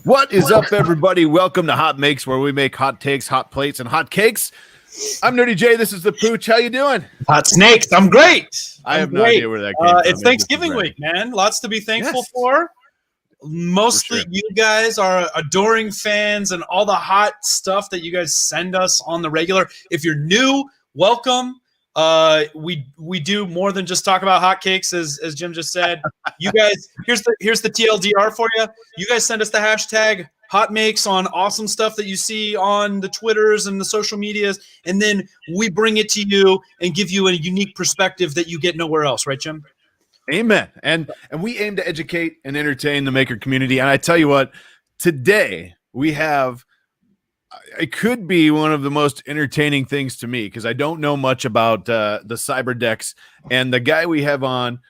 What is up, everybody? Welcome to HotMakes, where we make hot takes, hot plates, and hot cakes. I'm Nerdy J. This is the Pooch. How you doing? Hot snakes. I'm great. I have no idea where that came from. It's Thanksgiving week, man. Lots to be thankful for. Mostly you guys are adoring fans and all the hot stuff that you guys send us on the regular. If you're new, welcome. We do more than just talk about hotcakes, as Jim just said. You guys, here's the TLDR for you. You guys send us the hashtag HotMakes on awesome stuff that you see on the Twitters and the social medias, and then we bring it to you and give you a unique perspective that you get nowhere else, right, Jim? Amen. And we aim to educate and entertain the maker community. And I tell you what, today we have. It could be one of the most entertaining things to me because I don't know much about the CyberDecks, and the guy we have on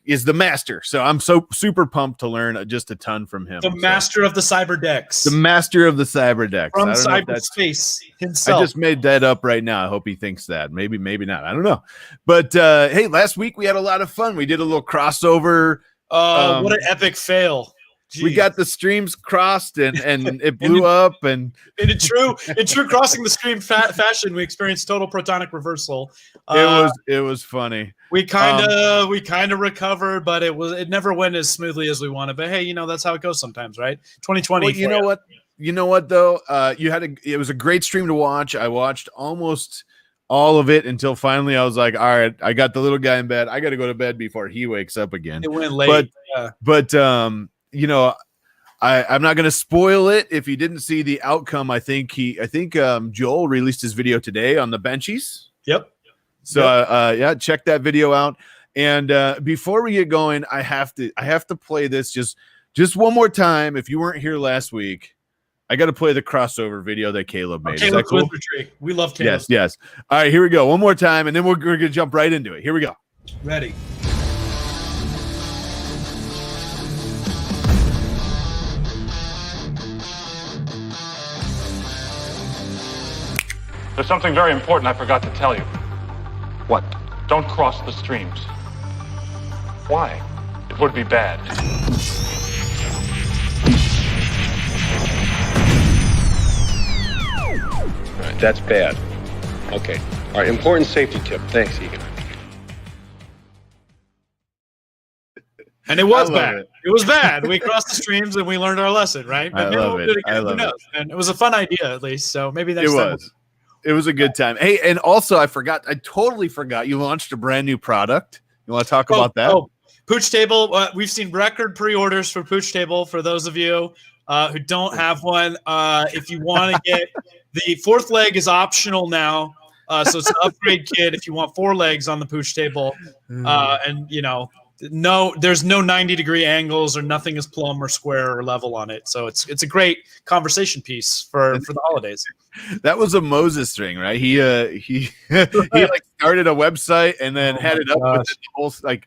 is the master. So I'm so super pumped to learn just a ton from him. The master of the CyberDecks. The master of the CyberDecks. From cyberspace himself. I just made that up right now. I hope he thinks that. Maybe not. I don't know. But hey, last week we had a lot of fun. We did a little crossover. What an epic fail. Jeez. We got the streams crossed and it blew up and in true crossing the stream fashion, we experienced total protonic reversal. It was funny. We kind of recovered, but it never went as smoothly as we wanted. But hey, that's how it goes sometimes, right? 2020. Well, you know what though? It was a great stream to watch. I watched almost all of it until finally I was like, all right, I got the little guy in bed. I got to go to bed before he wakes up again. It went late. But I'm not going to spoil it. If you didn't see the outcome, I think Joel released his video today on the benchies. Yep. So check that video out. And before we get going, I have to play this just one more time. If you weren't here last week, I got to play the crossover video that Caleb made. Caleb, cool? We love Caleb. Yes. All right, here we go. One more time, and then we're going to jump right into it. Here we go. Ready. There's something very important I forgot to tell you. What? Don't cross the streams. Why? It would be bad. Right, that's bad. Okay. All right, important safety tip. Thanks, Egan. And it was bad. It was bad. We crossed the streams and we learned our lesson, right? But I love it. I love it. And it was a fun idea, at least. So maybe next time. It was a good time. Hey, and also I totally forgot you launched a brand new product. You want to talk about that? Pooch Table. We've seen record pre-orders for Pooch Table. For those of you who don't have one, if you want to get the fourth leg is optional now. So it's an upgrade kit if you want 4 legs on the Pooch Table. There's no 90-degree angles or nothing is plumb or square or level on it. So it's a great conversation piece for the holidays. That was a Moses thing, right? He like started a website and then had it up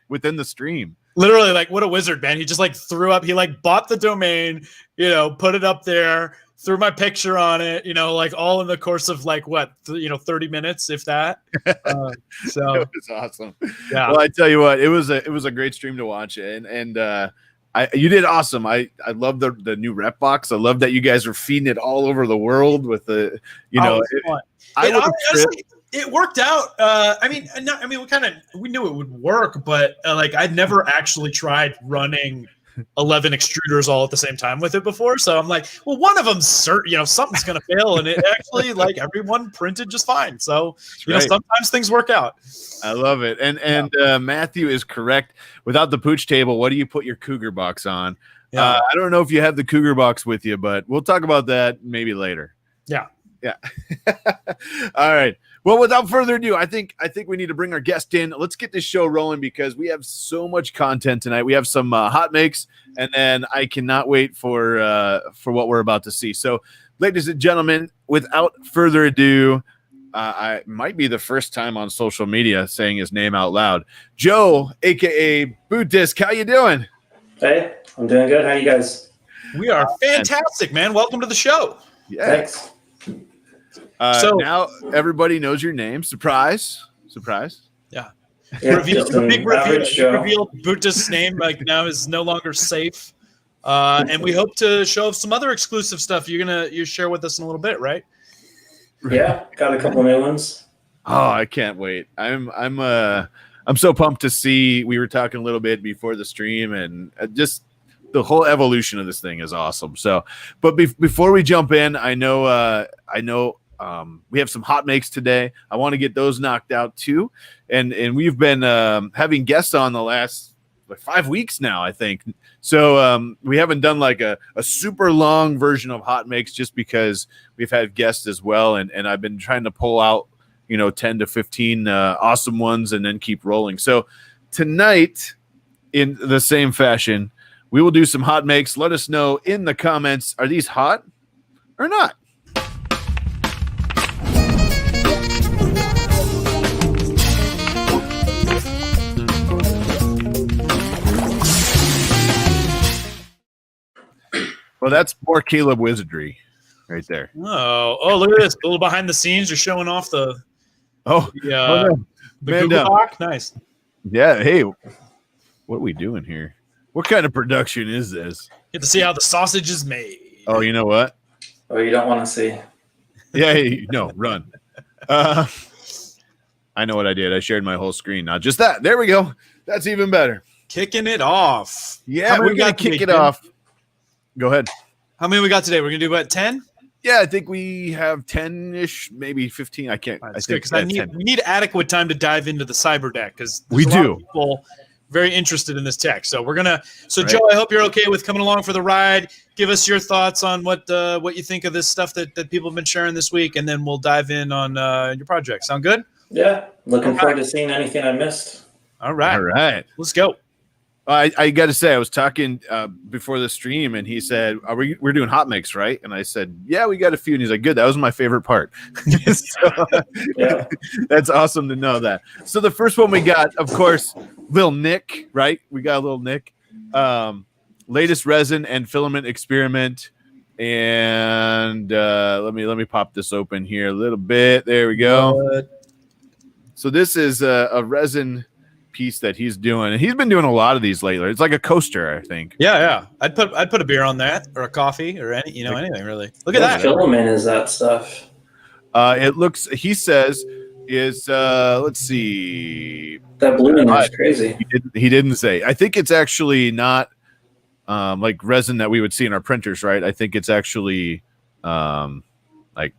within the stream. Literally, like, what a wizard, man. He just threw up. He bought the domain, put it up there, threw my picture on it, all in the course of 30 minutes, if that. So it was awesome. Yeah. Well, I tell you what, it was a great stream to watch, and you did awesome. I love the new rep box. I love that you guys are feeding it all over the world with the it worked out. We knew it would work, but I'd never actually tried running 11 extruders all at the same time with it before. So I'm like, well, one of them, something's going to fail. And it actually, everyone printed just fine. So, sometimes things work out. I love it. And Matthew is correct. Without the Pooch Table, what do you put your Cougar box on? I don't know if you have the Cougar box with you, but we'll talk about that maybe later. Yeah. All right. Well, without further ado, I think we need to bring our guest in. Let's get this show rolling because we have so much content tonight. We have some hot makes, and then I cannot wait for what we're about to see. So, ladies and gentlemen, without further ado, I might be the first time on social media saying his name out loud. Joe, aka Bootdsc, how you doing? Hey, I'm doing good. How you guys? We are fantastic, man. Welcome to the show. Yeah. Thanks. So now everybody knows your name. Surprise. Yeah. Yeah, revealed Bootdsc's name now is no longer safe And we hope to show some other exclusive stuff you share with us in a little bit, right? Yeah, got a couple new ones. Oh, I can't wait. I'm so pumped to see. We were talking a little bit before the stream, and just the whole evolution of this thing is awesome. So, but before we jump in, I know we have some hot makes today. I want to get those knocked out too, and we've been having guests on the last 5 weeks now, I think. So we haven't done like a super long version of hot makes just because we've had guests as well, and I've been trying to pull out 10 to 15 awesome ones and then keep rolling. So tonight, in the same fashion, we will do some hot makes. Let us know in the comments, are these hot or not? Well, that's more Caleb wizardry right there. Oh, look at this. A little behind the scenes. You're showing off the no. Google Doc. Nice. Yeah. Hey, what are we doing here? What kind of production is this? Get to see how the sausage is made. Oh, you know what? Oh, you don't want to see. Yeah. Hey, no, run. I know what I did. I shared my whole screen. Not just that. There we go. That's even better. Kicking it off. Yeah, we're going to kick it off. Go ahead. How many we got today? We're going to do about 10? Yeah, I think we have 10-ish, maybe 15. I can't. Right, I think we need adequate time to dive into the CyberDeck because we do. People very interested in this tech. So we're gonna. So right. Joe, I hope you're okay with coming along for the ride. Give us your thoughts on what you think of this stuff that people have been sharing this week, and then we'll dive in on your project. Sound good? Yeah, looking forward to seeing anything I missed. All right, let's go. I got to say, I was talking before the stream, and he said, we're doing hot makes, right? And I said, yeah, we got a few. And he's like, good. That was my favorite part. So, yeah. That's awesome to know that. So the first one we got, of course, Lil Nick, right? We got a Lil Nick. Latest resin and filament experiment. And let me pop this open here a little bit. There we go. So this is a resin piece that he's doing, and he's been doing a lot of these lately. It's like a coaster, I think. Yeah. I'd put a beer on that, or a coffee, or anything really. Look at that. What filament is that stuff? It looks. He says is let's see. That blue one is crazy. He didn't say. I think it's actually not like resin that we would see in our printers, right? I think it's actually like,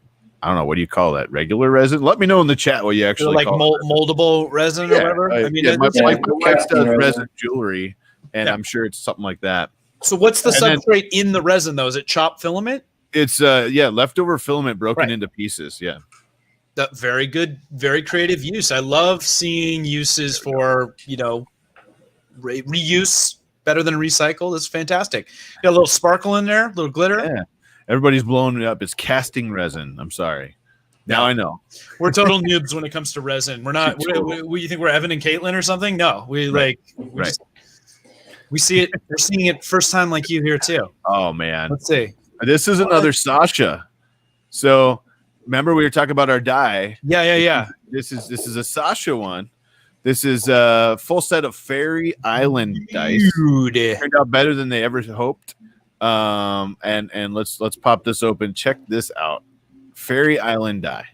I don't know, what do you call that? Regular resin? Let me know in the chat what you actually like call moldable resin or whatever. I mean, my wife does resin jewelry, and I'm sure it's something like that. So what's the substrate in the resin though? Is it chopped filament? It's leftover filament broken into pieces. Yeah. That very good, very creative use. I love seeing uses for reuse better than recycle. It's fantastic. Got a little sparkle in there, a little glitter. Yeah. Everybody's blowing it up. It's casting resin. I'm sorry. Now I know. We're total noobs when it comes to resin. We're not. You think we're Evan and Caitlin or something? No, we see it. We're seeing it first time like you here too. Oh man. Let's see. This is another Sasha. So remember we were talking about our dye. Yeah. This is a Sasha one. This is a full set of Fairy Island dice. Dude. Turned out better than they ever hoped. And let's pop this open. Check this out. Fairy Island die.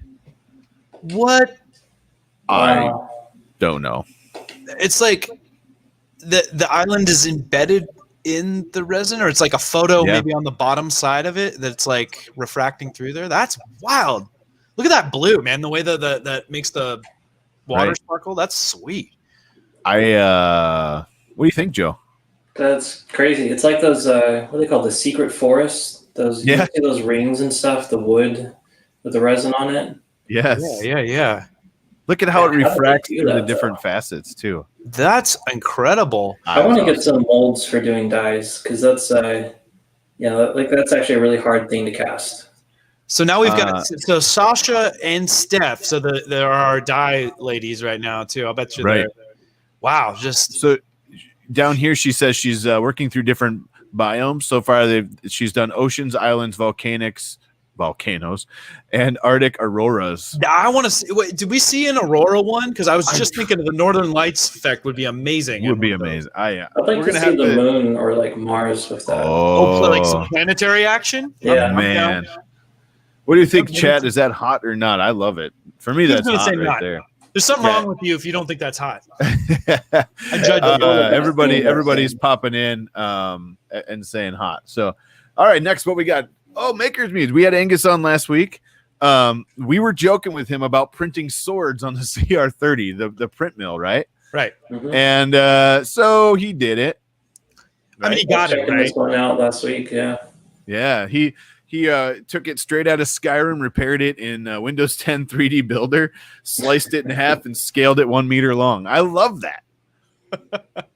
What? I don't know. It's like the island is embedded in the resin, or it's like a photo maybe on the bottom side of it that's like refracting through there. That's wild. Look at that blue, man. The way that makes the water sparkle. That's sweet. What do you think, Joe? That's crazy. It's like those what are they called? The secret forest. Those you see those rings and stuff, the wood with the resin on it. Yes. Yeah. Look at how it refracts through the different facets too. That's incredible. I want to get some molds for doing dyes because that's that's actually a really hard thing to cast. So now we've got Sasha and Steph. So there are our dye ladies right now too. I'll bet you. Right. Wow. So down here, she says she's working through different biomes. So far, she's done oceans, islands, volcanics, volcanoes, and Arctic auroras. I want to see. Wait, did we see an aurora one? Because I was just thinking of the Northern Lights effect would be amazing. Would be amazing. I'd like to see the moon or like Mars with that. Oh, like some planetary action. Yeah, man. What do you think, Chad? Is that hot or not? I love it. For me, that's hot right there. There's something wrong with you if you don't think that's hot. I judge everybody's popping in and saying hot. So, all right, next, what we got? Oh, Maker's Muse. We had Angus on last week. We were joking with him about printing swords on the CR30, the print mill, right? Right. Mm-hmm. And so he did it. Right? I mean, he got it, right? This one out last week, yeah. Yeah, he took it straight out of Skyrim, repaired it in Windows 10 3D Builder, sliced it in half, and scaled it 1 meter long. I love that.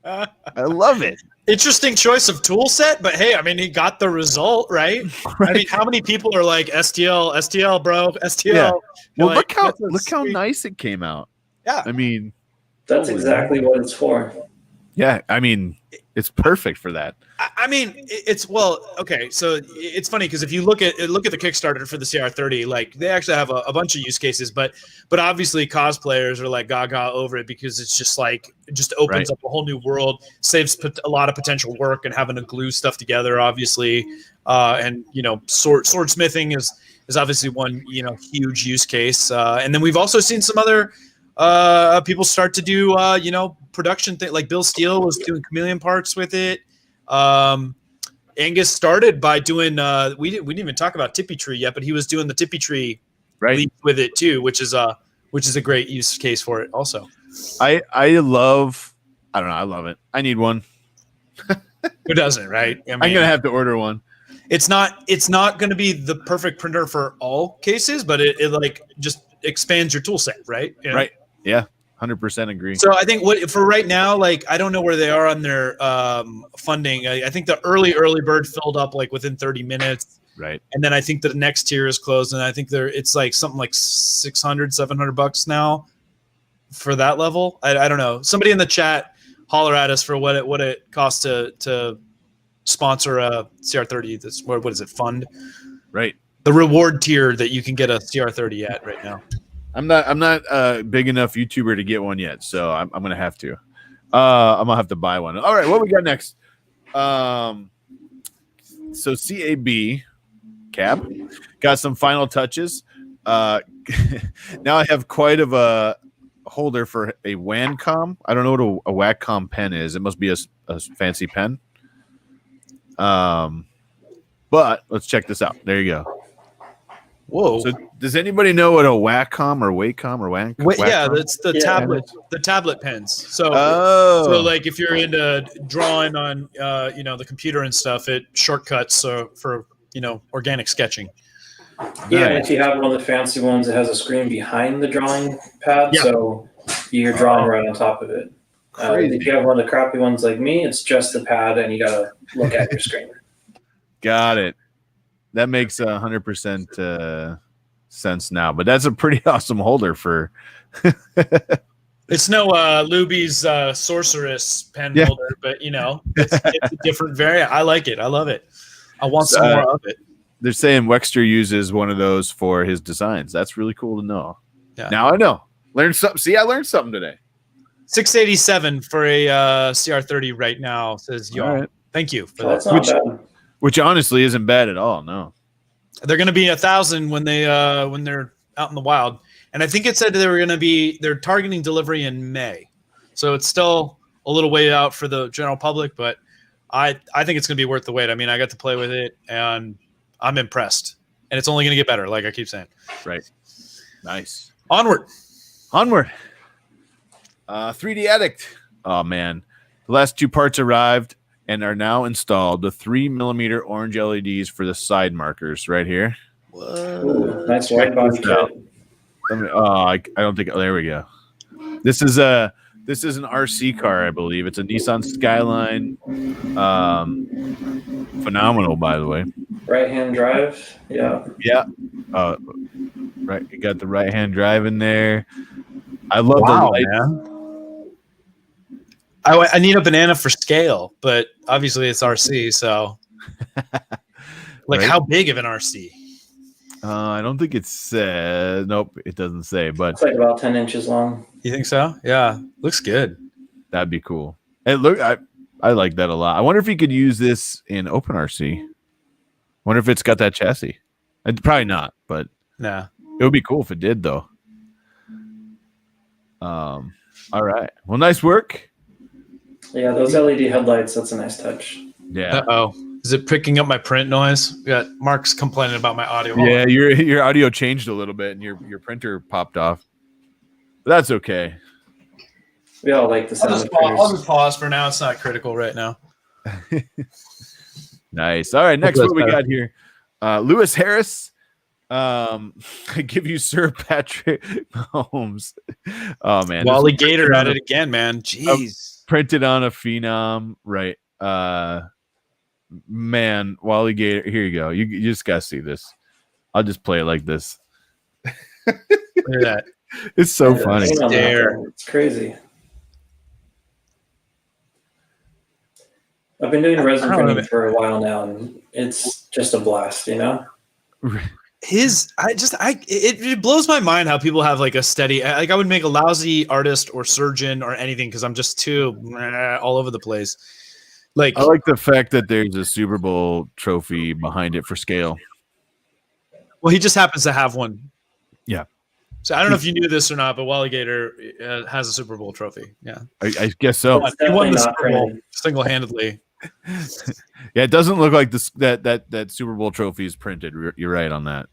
I love it. Interesting choice of tool set, but hey, I mean, he got the result, right? I mean, how many people are like STL, bro, STL? Yeah. Well, like, look how nice it came out. Yeah, I mean, that's exactly what it's for. Yeah, I mean, it's perfect for that. I mean, it's okay. So it's funny because if you look at the Kickstarter for the CR30, like they actually have a bunch of use cases, but obviously cosplayers are like gaga over it because it's just opens up a whole new world, saves a lot of potential work and having to glue stuff together, obviously, and swordsmithing is obviously one huge use case, and then we've also seen some other people start to do production thing, like Bill Steele was doing chameleon parts with it. Angus started by doing we didn't even talk about Tippy Tree yet, but he was doing the Tippy Tree leaf with it too, which is a great use case for it also. I love it. I need one. Who doesn't, right? I mean, I'm gonna have to order one. It's not going to be the perfect printer for all cases, but it like just expands your tool set, right? Right. Yeah. 100% agree. So I think for right now, like I don't know where they are on their funding. I think the early bird filled up like within 30 minutes. Right. And then I think the next tier is closed, and I think it's like something like $600-$700 now for that level. I don't know. Somebody in the chat holler at us for what it costs to sponsor a CR30. That's what is it? Fund. Right. The reward tier that you can get a CR30 at right now. I'm not a big enough YouTuber to get one yet, so I'm gonna have to. I'm gonna have to buy one. All right, what we got next? So Cap got some final touches. Now I have quite of a holder for a Wacom. I don't know what a Wacom pen is. It must be a fancy pen. But let's check this out. There you go. Whoa! So does anybody know what a Wacom or Wacom or Wacom? Yeah, that's the tablet. The tablet pens. So, so like if you're into drawing on, the computer and stuff, it shortcuts for organic sketching. Yeah, and if you have one of the fancy ones, it has a screen behind the drawing pad, so you're drawing right on top of it. If you have one of the crappy ones like me, it's just the pad, and you gotta look at your screen. Got it. That makes 100% sense now, but that's a pretty awesome holder for. It's no Luby's Sorceress pen holder, but it's a different variant. I like it. I love it. I want some more of it. They're saying Wexter uses one of those for his designs. That's really cool to know. Yeah. Now I know. Learned something. See, I learned something today. $687 for a CR30 right now, says y'all. Right. Thank you for that. Which honestly isn't bad at all. No, they're going to be 1,000 when they're out in the wild, and I think it said they're targeting delivery in May, so it's still a little way out for the general public, but I think it's going to be worth the wait. I mean, I got to play with it, and I'm impressed, and it's only going to get better, like I keep saying. Right. Nice. Onward. 3D Addict. Oh man, the last 2 parts arrived and are now installed. The 3mm orange LEDs for the side markers right here. Ooh, nice white body kit. I don't think. There we go. This is an RC car, I believe. It's a Nissan Skyline. Phenomenal, by the way. Right-hand drive. Yeah. Yeah. Right. You got the right-hand drive in there. I love the light. Man. I need a banana for scale, but obviously it's RC. So, like, how big of an RC? I don't think it said. Nope, it doesn't say. But It's like about 10 inches long. You think so? Yeah, looks good. that'd be cool. I like that a lot. I wonder if you could use this in OpenRC. Wonder if it's got that chassis. Probably not, but Nah. it would be cool if it did, though. All right. Well, nice work. Yeah, those LED headlights, that's a nice touch. Yeah. Uh-oh. Is it picking up my print noise? We got Mark's complaining about my audio. Yeah, your audio changed a little bit and your printer popped off. But that's okay. We all like the sound of printers. I'll just pause for now. It's not critical right now. Nice. All right, next what we got here. Lewis Harris. I give you Sir Patrick Mahomes. Oh man. Wally Gator at it again, man. Jeez. Printed on a Phenom, right? Man, Wally Gator. Here you go. You just gotta see this. I'll just play it like this. Look at that. It's so funny. It's crazy. I've been doing resin printing for a while now, and it's just a blast, you know? It blows my mind how people have like a steady, like I would make a lousy artist or surgeon or anything because I'm just too all over the place. Like, I like the fact that there's a Super Bowl trophy behind it for scale. Well, he just happens to have one. Yeah. So I don't know if you knew this or not, but Wally Gator has a Super Bowl trophy. Yeah. I guess so. He won the Super Bowl single-handedly. Yeah, it doesn't look like this that Super Bowl trophy is printed. You're right on that.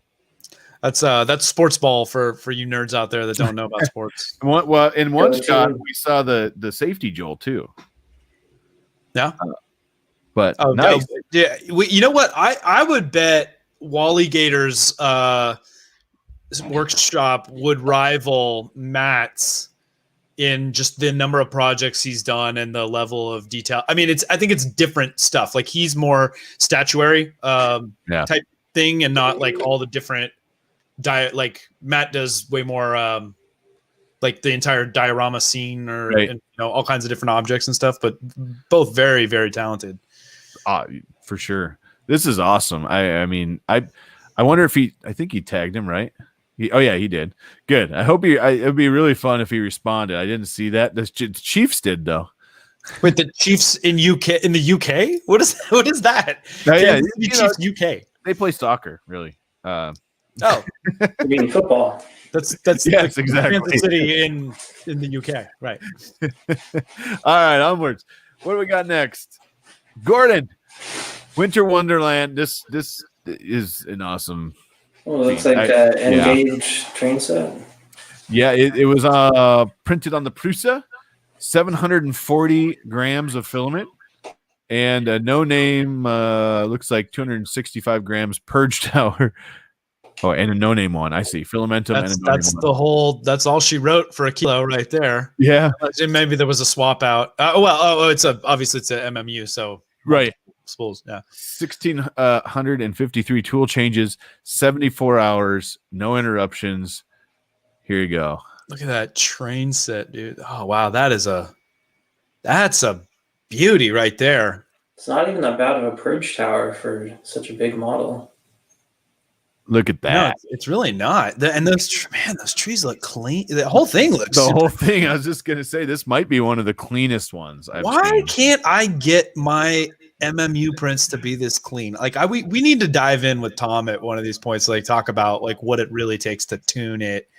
That's sports ball for you nerds out there that don't know about sports. Well, in one shot we saw the safety Joel too. Yeah, but nice. No, yeah. You know what? I would bet Wally Gator's workshop would rival Matt's in just the number of projects he's done and the level of detail. I mean, I think it's different stuff. Like he's more statuary type thing, and not like all the different like Matt does way more like the entire diorama scene or and, all kinds of different objects and stuff. But both very, very talented. For sure. This is awesome. I mean, I wonder if I think he tagged him, right? He did. Good. I hope it'd be really fun if he responded. I didn't see that. The Chiefs did though. Wait, the Chiefs in the UK? What is that? Chiefs UK. They play soccer, really. You mean football? That's yes, exactly. Kansas City in the UK, right? All right, onwards. What do we got next? Gordon, Winter Wonderland. This is an awesome. Well, it looks like N-gauge train set. Yeah, it was printed on the Prusa, 740 grams of filament, and a no-name looks like 265 grams purge tower. Oh, and a no-name one. I see. Filamentum. That's all she wrote for a kilo right there. Yeah. Maybe there was a swap out. Obviously it's a MMU, so right. Spools, yeah. 1,653 tool changes, 74 hours, no interruptions. Here you go. Look at that train set, dude. Oh wow, that's a beauty right there. It's not even that bad of a purge tower for such a big model. Look at that. No, it's really not. Those trees look clean. The whole thing looks. The whole thing. I was just gonna say this might be one of the cleanest ones I've seen. Why can't I get my MMU prints to be this clean? Like we need to dive in with Tom at one of these points, like talk about like what it really takes to tune it,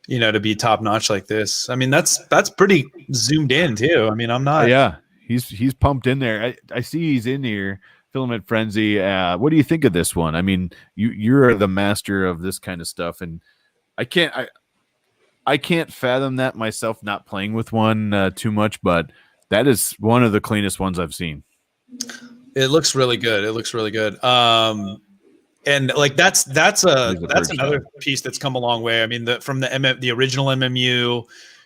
to be top notch like this. I mean, that's pretty zoomed in too. I mean, I'm not. Yeah, he's pumped in there. I see he's in here. Filament Frenzy. What do you think of this one? I mean, you're the master of this kind of stuff, and I can't fathom that myself. Not playing with one too much, but that is one of the cleanest ones I've seen. It looks really good. And like that's another piece that's come a long way. I mean, from the original MMU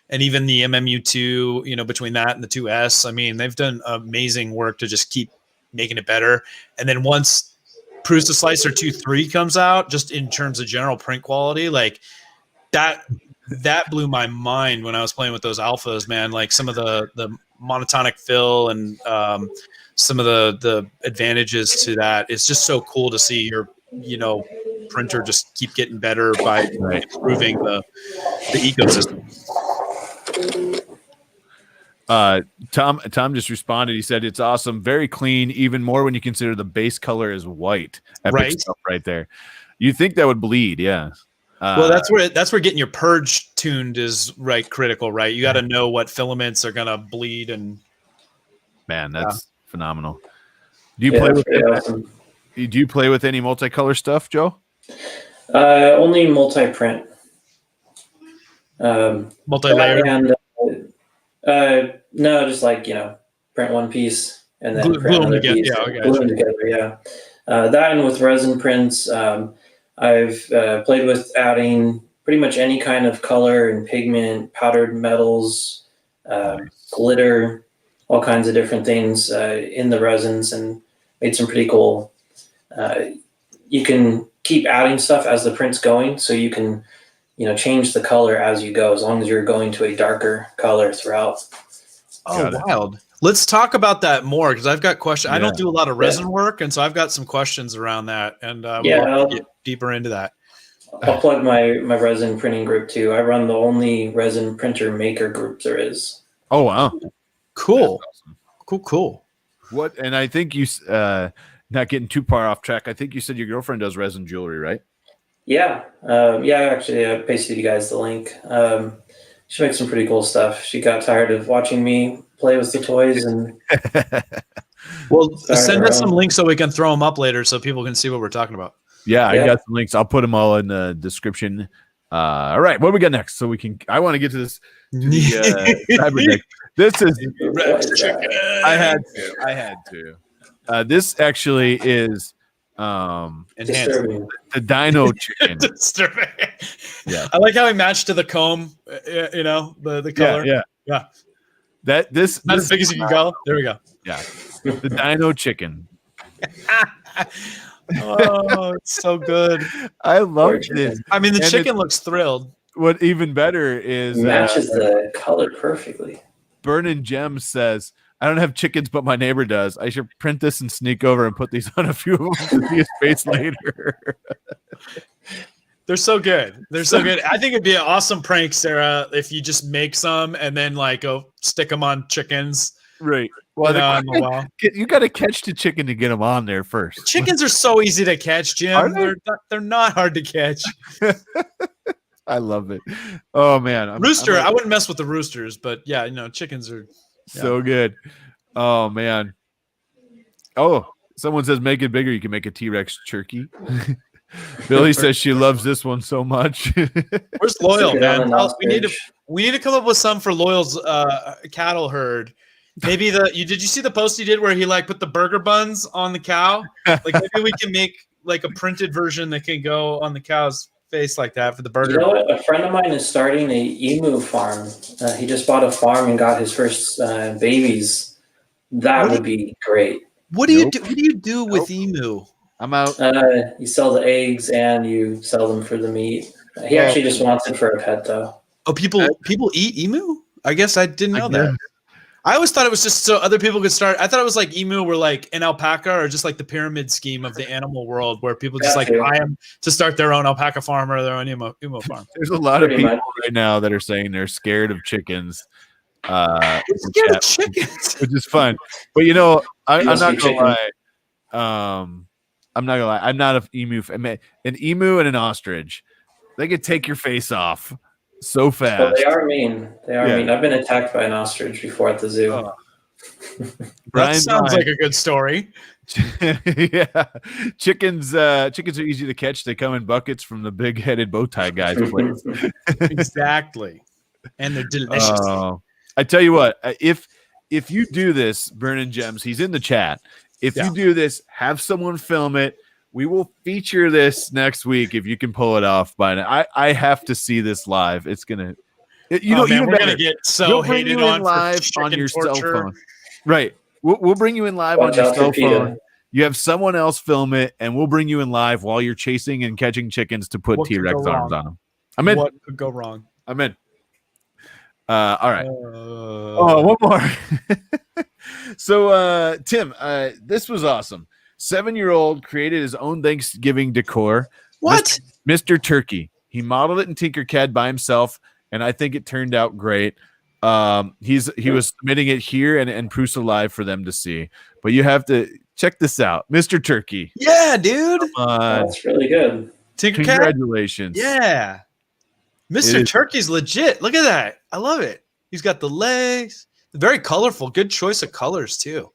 and even the MMU2, between that and the 2S, I mean, they've done amazing work to just keep making it better. And then once Prusa Slicer 2.3 comes out, just in terms of general print quality, like that blew my mind when I was playing with those alphas, man. Like some of the monotonic fill and some of the advantages to that. It's just so cool to see your printer just keep getting better by improving the ecosystem. Tom just responded. He said it's awesome, very clean, even more when you consider the base color is white. Epic stuff right there. You think that would bleed? Yeah. Well, that's where getting your purge tuned is critical, right? You got to know what filaments are gonna bleed, and man, that's phenomenal. Do you play with awesome. Do you play with any multicolor stuff, Joe? Only multi-print. Multi-layer. And no, just print one piece and then glue them together. Yeah, glue them together. Yeah, that and with resin prints. I've played with adding pretty much any kind of color and pigment, powdered metals, glitter, all kinds of different things in the resins, and made some pretty cool. You can keep adding stuff as the print's going, so you can, change the color as you go, as long as you're going to a darker color throughout. Oh, wild. Let's talk about that more, because I've got questions. I don't do a lot of resin work, and so I've got some questions around that, and we'll get deeper into that. I'll plug my resin printing group too. I run the only resin printer maker group there is. Oh, wow. Cool. Awesome. Cool. What? And I think you, not getting too far off track, I think you said your girlfriend does resin jewelry, right? Yeah. Actually, I pasted you guys the link. She makes some pretty cool stuff. She got tired of watching me play with the toys, and well, send us some links so we can throw them up later so people can see what we're talking about. Yeah, I got some links. I'll put them all in the description. All right, what do we got next? So we can. I want to get to this. CyberDeck. This is. I had to. This actually is. Enhanced. The dino chicken. Disturbing. Yeah, I like how he matched to the comb. The color. Yeah. This not as big as you can go. There we go. Yeah, the dino chicken. Oh, it's so good. I love this. I mean, the chicken looks thrilled. What even better is matches the color perfectly. Burnin' Gems says, I don't have chickens, but my neighbor does. I should print this and sneak over and put these on a few of them to see a space later. They're so good. They're so good. I think it'd be an awesome prank, Sarah, if you just make some and then go stick them on chickens. Right. Well, you got to catch the chicken to get them on there first. Chickens are so easy to catch, Jim. They're not hard to catch. I love it. Oh man, rooster. I wouldn't mess with the roosters, but yeah, chickens are so good. Oh man. Oh, someone says make it bigger. You can make a T-Rex turkey. Billy says she loves this one so much. Where's Loyal, man? We need to come up with some for Loyal's cattle herd. Maybe did you see the post he did where he put the burger buns on the cow? Maybe we can make a printed version that can go on the cow's face like that for the burger. You know what? A friend of mine is starting a emu farm. He just bought a farm and got his first babies. That would be great. What do you do? What do you do with emu? I'm out. You sell the eggs and you sell them for the meat. He actually just wants it for a pet, though. Oh, people eat emu? I guess I didn't know that. I always thought it was just so other people could start. I thought it was like emu were like an alpaca, or just like the pyramid scheme of the animal world, where people just buy them to start their own alpaca farm or their own emu farm. There's a lot of people right now that are saying they're scared of chickens. Scared of chickens, which is fun. But I'm not gonna lie. I'm not gonna lie. I'm not an emu. An emu and an ostrich, they could take your face off so fast. Well, they are mean. Mean. I've been attacked by an ostrich before at the zoo. That sounds like a good story. Yeah, chickens are easy to catch. They come in buckets from the big-headed bow tie guys' place. Exactly, and they're delicious. I tell you what, if you do this, Burnin' Gems, he's in the chat. If you do this, have someone film it. We will feature this next week if you can pull it off by now. I have to see this live. It's gonna, we're gonna get so hated on live on your cell phone. Right, we'll bring you in live on your cell phone. You have someone else film it, and we'll bring you in live while you're chasing and catching chickens to put T-Rex arms on them. I'm in. What could go wrong? I'm in. All right. One more. So, Tim, this was awesome. 7-year-old created his own Thanksgiving decor. What? Mr. Turkey. He modeled it in Tinkercad by himself, and I think it turned out great. He was submitting it here and Prusa Live for them to see. But you have to check this out, Mr. Turkey. Yeah, dude. That's really good. Tinkercad. Congratulations. Yeah. Mr. Turkey's legit. Look at that. I love it. He's got the legs. Very colorful. Good choice of colors, too.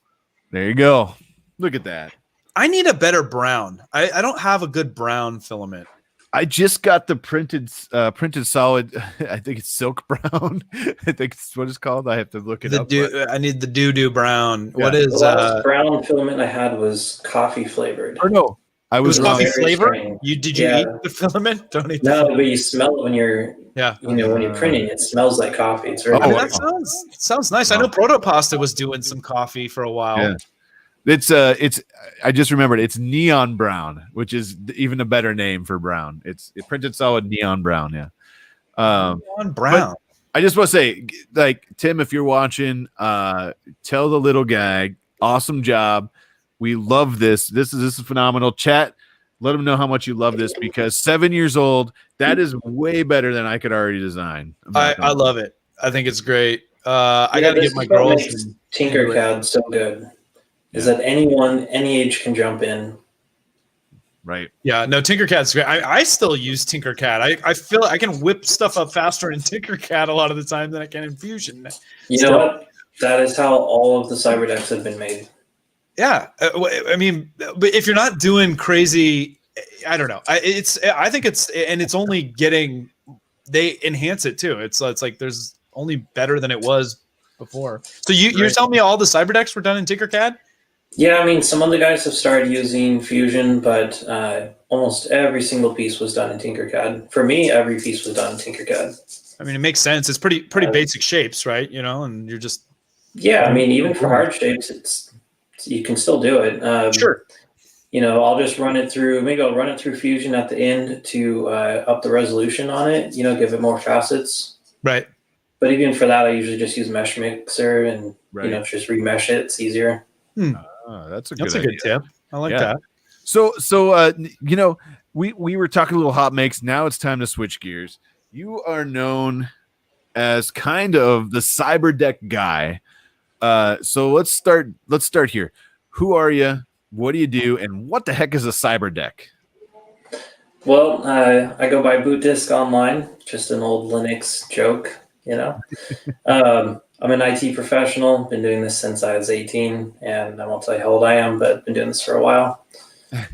There you go. Look at that. I need a better brown. I don't have a good brown filament. I just got the printed solid. I think it's silk brown. I think it's what it's called. I have to look it up. I need the doo-doo brown. Yeah. What is the last brown filament I had was coffee flavored. Or no, I was coffee Very flavor. strange. Did you eat the filament? Don't eat the No, filament. but you smell it when you're when you're printing. It smells like coffee. It's very that sounds nice. I know Protopasta was doing some coffee for a while. Yeah. It's I just remembered it's neon brown, which is even a better name for brown. It's printed solid neon brown. Yeah. Neon brown. I just want to say, like, Tim, if you're watching, tell the little guy, awesome job. We love this. This is phenomenal. Chat, let him know how much you love this, because 7 years old, that is way better than I could already design. I love it. I think it's great. I got to get my girls. Tinkercad so good. Is that anyone, any age can jump in. Right. Yeah, no, Tinkercad's great. I still use Tinkercad. I feel I can whip stuff up faster in Tinkercad a lot of the time than I can in Fusion. You know what? That is how all of the CyberDecks have been made. Yeah. I mean, but if you're not doing crazy, I don't know. I think it's only getting, they enhance it too. It's like there's only better than it was before. So you're telling me all the CyberDecks were done in Tinkercad? Yeah, I mean, some of the guys have started using Fusion, but almost every single piece was done in Tinkercad. For me, every piece was done in Tinkercad. I mean, it makes sense. It's pretty basic shapes, right? You know, and you're just... Yeah, I mean, even for hard shapes, you can still do it. Sure. You know, I'll just run it through, maybe I'll run it through Fusion at the end to up the resolution on it, you know, give it more facets. Right. But even for that, I usually just use Mesh Mixer and, you know, just remesh it. It's easier. That's a good tip. I like that. So you know, we were talking a little hot makes. Now it's time to switch gears. You are known as kind of the CyberDeck guy. So let's start here. Who are you? What do you do? And what the heck is a CyberDeck? Well, I go by Bootdsc online, just an old Linux joke, you know. I'm an IT professional, been doing this since I was 18, and I won't tell you how old I am, but been doing this for a while.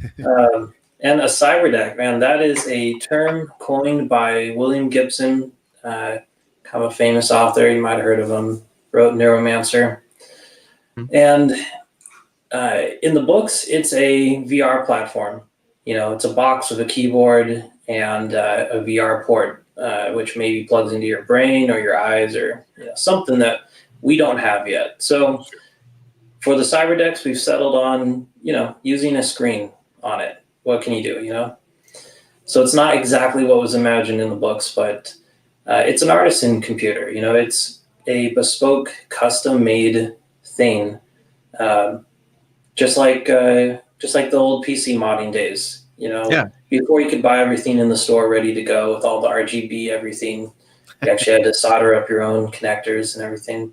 And a CyberDeck, man, that is a term coined by William Gibson, kind of a famous author. You might have heard of him, wrote Neuromancer. And in the books, it's a VR platform. You know, it's a box with a keyboard and a VR port, which maybe plugs into your brain or your eyes or something that we don't have yet. So for the CyberDecks, we've settled on, using a screen on it. What can you do, So it's not exactly what was imagined in the books, but it's an artisan computer. It's a bespoke, custom-made thing, just like the old PC modding days. Before you could buy everything in the store ready to go with all the RGB, everything. You actually had to solder up your own connectors and everything.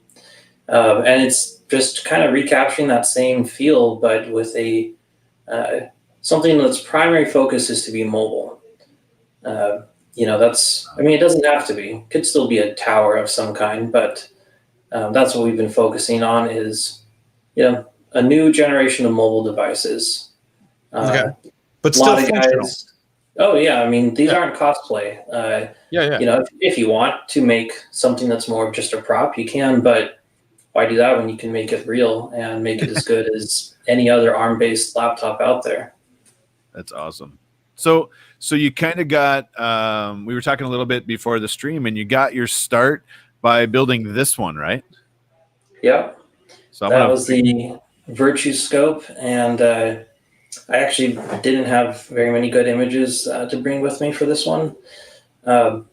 And it's just kind of recapturing that same feel, but with a something that's primary focus is to be mobile. It doesn't have to be. It could still be a tower of some kind, but that's what we've been focusing on is, a new generation of mobile devices. Okay. But still functional. Guys, these aren't cosplay. If you want to make something that's more of just a prop, you can, but why do that when you can make it real and make it as good as any other ARM-based laptop out there? That's awesome. So you kind of got, we were talking a little bit before the stream, and you got your start by building this one, right? Yep. So that was the Virtue Scope, and I actually didn't have very many good images to bring with me for this one. But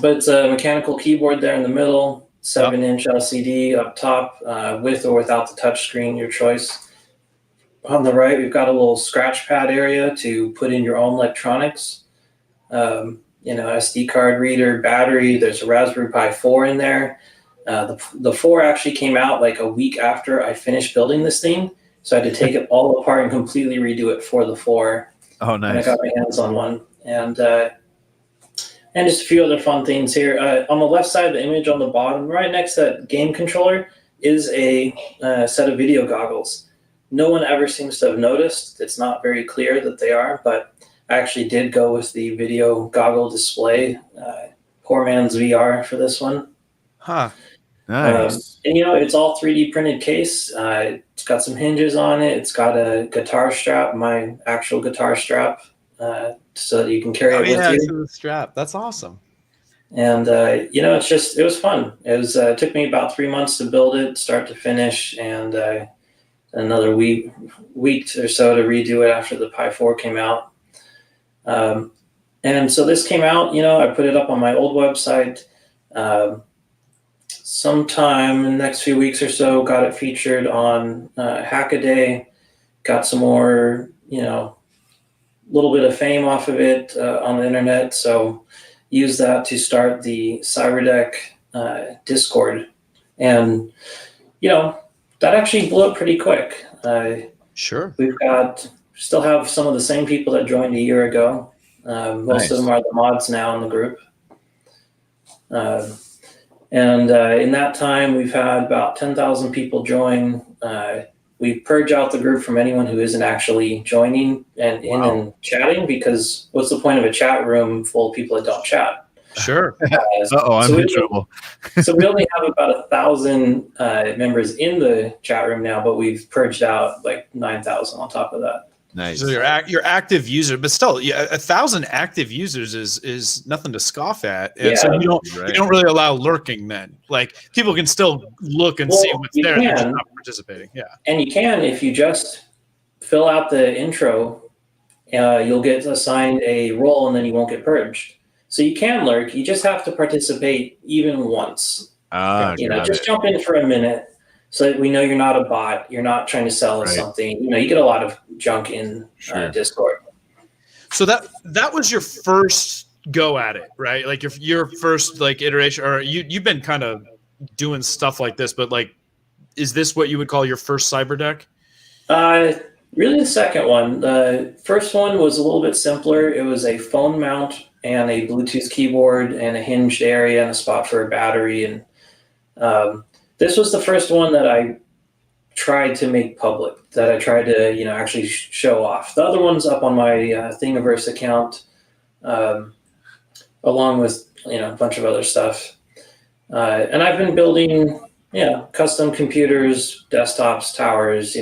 it's a mechanical keyboard there in the middle, 7-inch LCD up top, with or without the touchscreen, your choice. on the right, we've got a little scratch pad area to put in your own electronics. SD card reader, battery. There's a Raspberry Pi 4 in there. The 4 actually came out like a week after I finished building this thing, so I had to take it all apart and completely redo it for the 4. Oh, nice. And I got my hands on one, and just a few other fun things here. On the left side of the image, on the bottom, right next to that game controller, is a set of video goggles. No one ever seems to have noticed. It's not very clear that they are, but I actually did go with the video goggle display, poor man's VR for this one. Huh. Nice. And it's all 3D printed case. It's got some hinges on it. It's got a guitar strap, my actual guitar strap, so that you can carry it with you. The strap. That's awesome. And it was fun. It took me about 3 months to build it, start to finish, and another week or so to redo it after the Pi 4 came out. And so this came out, I put it up on my old website. Sometime in the next few weeks or so, got it featured on Hackaday, got some more, little bit of fame off of it on the internet. So used that to start the CyberDeck Discord. And, that actually blew up pretty quick. Sure. We've still have some of the same people that joined a year ago. Most of them are the mods now in the group. And in that time, we've had about 10,000 people join. We purge out the group from anyone who isn't actually joining and chatting, because what's the point of a chat room full of people that don't chat? Sure. I'm in trouble. So we only have about 1,000 members in the chat room now, but we've purged out like 9,000 on top of that. Nice. So your active user, but still, 1,000 active users is nothing to scoff at. And so you don't really allow lurking then. Like people can still look and see what's there. They're just not participating. Yeah. And you can, if you just fill out the intro, you'll get assigned a role and then you won't get purged. So you can lurk. You just have to participate even once. Just jump in for a minute, so that we know you're not a bot. You're not trying to sell us something. You get a lot of junk in Discord. So that was your first go at it, right? Like your first iteration, or you've been kind of doing stuff like this, but is this what you would call your first CyberDeck? Really the second one. The first one was a little bit simpler. It was a phone mount and a Bluetooth keyboard and a hinged area and a spot for a battery. And this was the first one that I tried to make public, that I tried to, actually show off. The other one's up on my Thingiverse account, along with, a bunch of other stuff. And I've been building, custom computers, desktops, towers,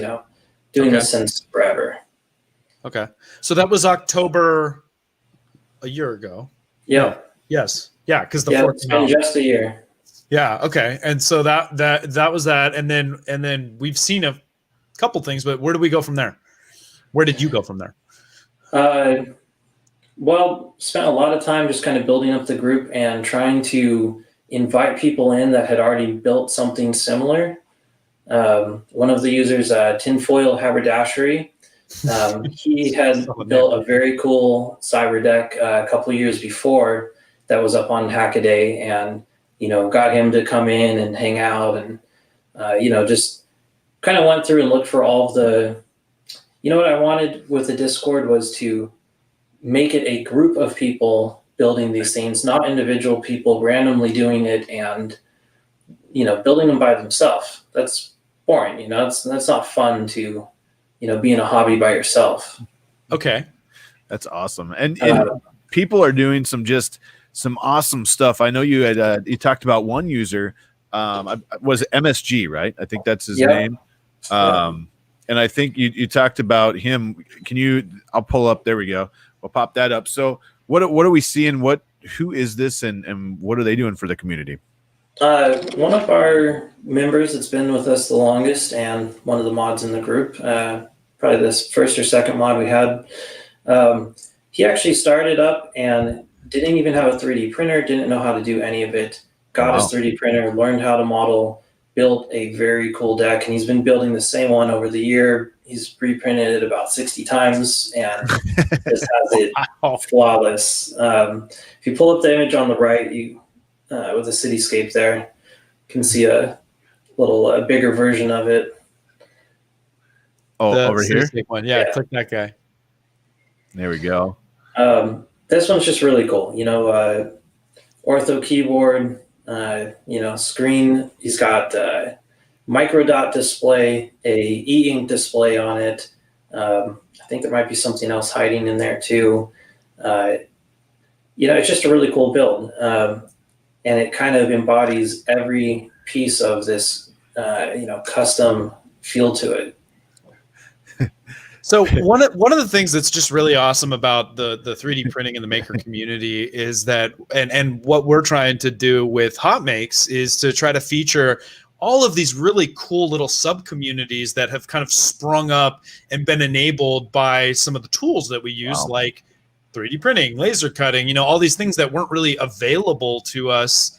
doing this since forever. Okay. So that was October a year ago. Yeah. Yes. Yeah. Because it's been just a year. Yeah. Okay. And so that was that. And then we've seen a couple things, but where do we go from there? Where did you go from there? Well, spent a lot of time just kind of building up the group and trying to invite people in that had already built something similar. One of the users, Tinfoil Haberdashery, he had built a very cool CyberDeck a couple of years before that was up on Hackaday, and got him to come in and hang out, and just kind of went through and looked for all of the. What I wanted with the Discord was to make it a group of people building these things, not individual people randomly doing it and building them by themselves. That's boring. That's not fun to be in a hobby by yourself. Okay, that's awesome. And people are doing some awesome stuff. I know you had you talked about one user, was it MSG, right? I think that's his name. And I think you talked about him. I'll pull up, there we go. We'll pop that up. So what are we seeing? Who is this and what are they doing for the community? One of our members that's been with us the longest and one of the mods in the group, probably this first or second mod we had, he actually started up and didn't even have a 3D printer, didn't know how to do any of it, got his 3D printer, learned how to model, built a very cool deck, and he's been building the same one over the year. He's reprinted it about 60 times and just has it flawless. If you pull up the image on the right, you with the cityscape there, you can see a little bigger version of it. Oh, over here? One. Yeah, click that guy. There we go. This one's just really cool. Ortho keyboard, screen. He's got micro dot display, a e-ink display on it. I think there might be something else hiding in there too. It's just a really cool build. And it kind of embodies every piece of this, custom feel to it. So one of the things that's just really awesome about the 3D printing in the maker community is that, and what we're trying to do with HotMakes is to try to feature all of these really cool little sub communities that have kind of sprung up and been enabled by some of the tools that we use, like 3D printing, laser cutting, all these things that weren't really available to us,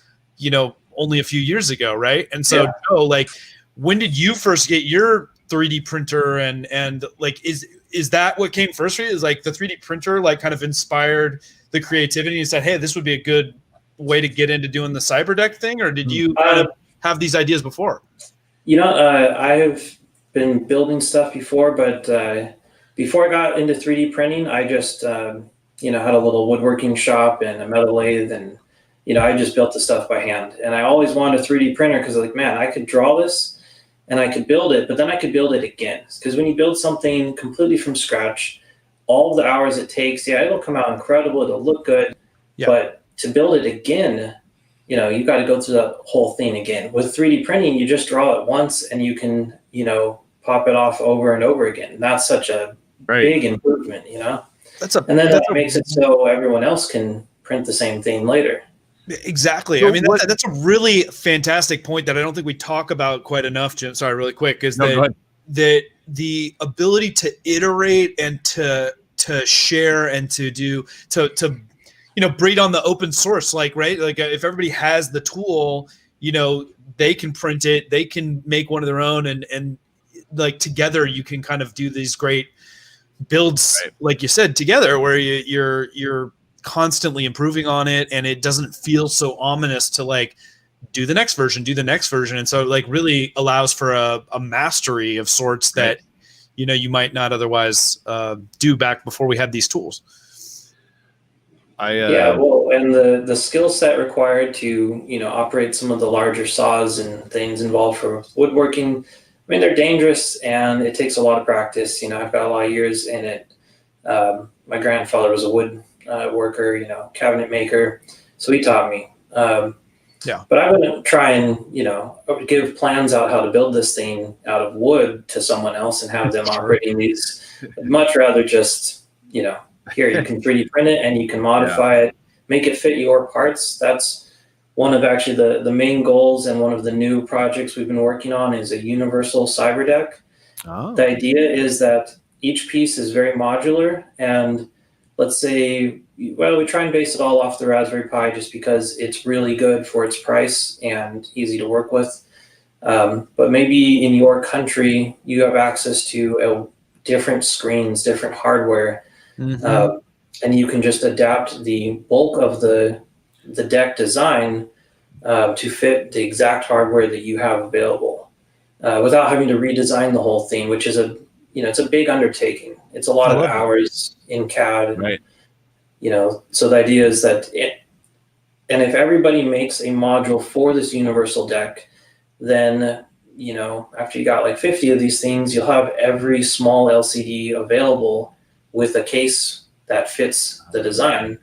only a few years ago, right? And so, Joe, like, when did you first get your 3D printer, and like, is that what came first for you? Is like the 3D printer like kind of inspired the creativity and said, hey, this would be a good way to get into doing the CyberDeck thing, or did you kind of have these ideas before? I have been building stuff before, but before I got into 3D printing, I just had a little woodworking shop and a metal lathe, and I just built the stuff by hand. And I always wanted a 3D printer because like, man, I could draw this and I could build it, but then I could build it again. Because when you build something completely from scratch, all the hours it takes, it'll come out incredible, it'll look good, but to build it again, you got to go through the whole thing again. With 3D printing, you just draw it once and you can, pop it off over and over again. And that's such a big improvement, And then that makes it so everyone else can print the same thing later. Exactly. So I mean, that's a really fantastic point that I don't think we talk about quite enough, Jim. Sorry, really quick, is that the ability to iterate and to share and to breed on the open source, like, right? Like if everybody has the tool, they can print it, they can make one of their own, and like together you can kind of do these great builds, like you said, together, where you're constantly improving on it, and it doesn't feel so ominous to like do the next version, and so like really allows for a mastery of sorts that you might not otherwise do back before we had these tools. And the skill set required to operate some of the larger saws and things involved for woodworking, I mean, they're dangerous and it takes a lot of practice. I've got a lot of years in it. My grandfather was a wood worker, cabinet maker, so he taught me. But I wouldn't try and give plans out how to build this thing out of wood to someone else and have them operating these. I'd much rather just here you can 3D print it and you can modify it, make it fit your parts. That's one of actually the main goals, and one of the new projects we've been working on is a universal CyberDeck. The idea is that each piece is very modular, and let's say, we try and base it all off the Raspberry Pi just because it's really good for its price and easy to work with. But maybe in your country, you have access to different screens, different hardware, and you can just adapt the bulk of the deck design to fit the exact hardware that you have available without having to redesign the whole thing, which is it's a big undertaking. It's a lot of hours in CAD. So the idea is that and if everybody makes a module for this universal deck, then, after you got like 50 of these things, you'll have every small LCD available with a case that fits the design.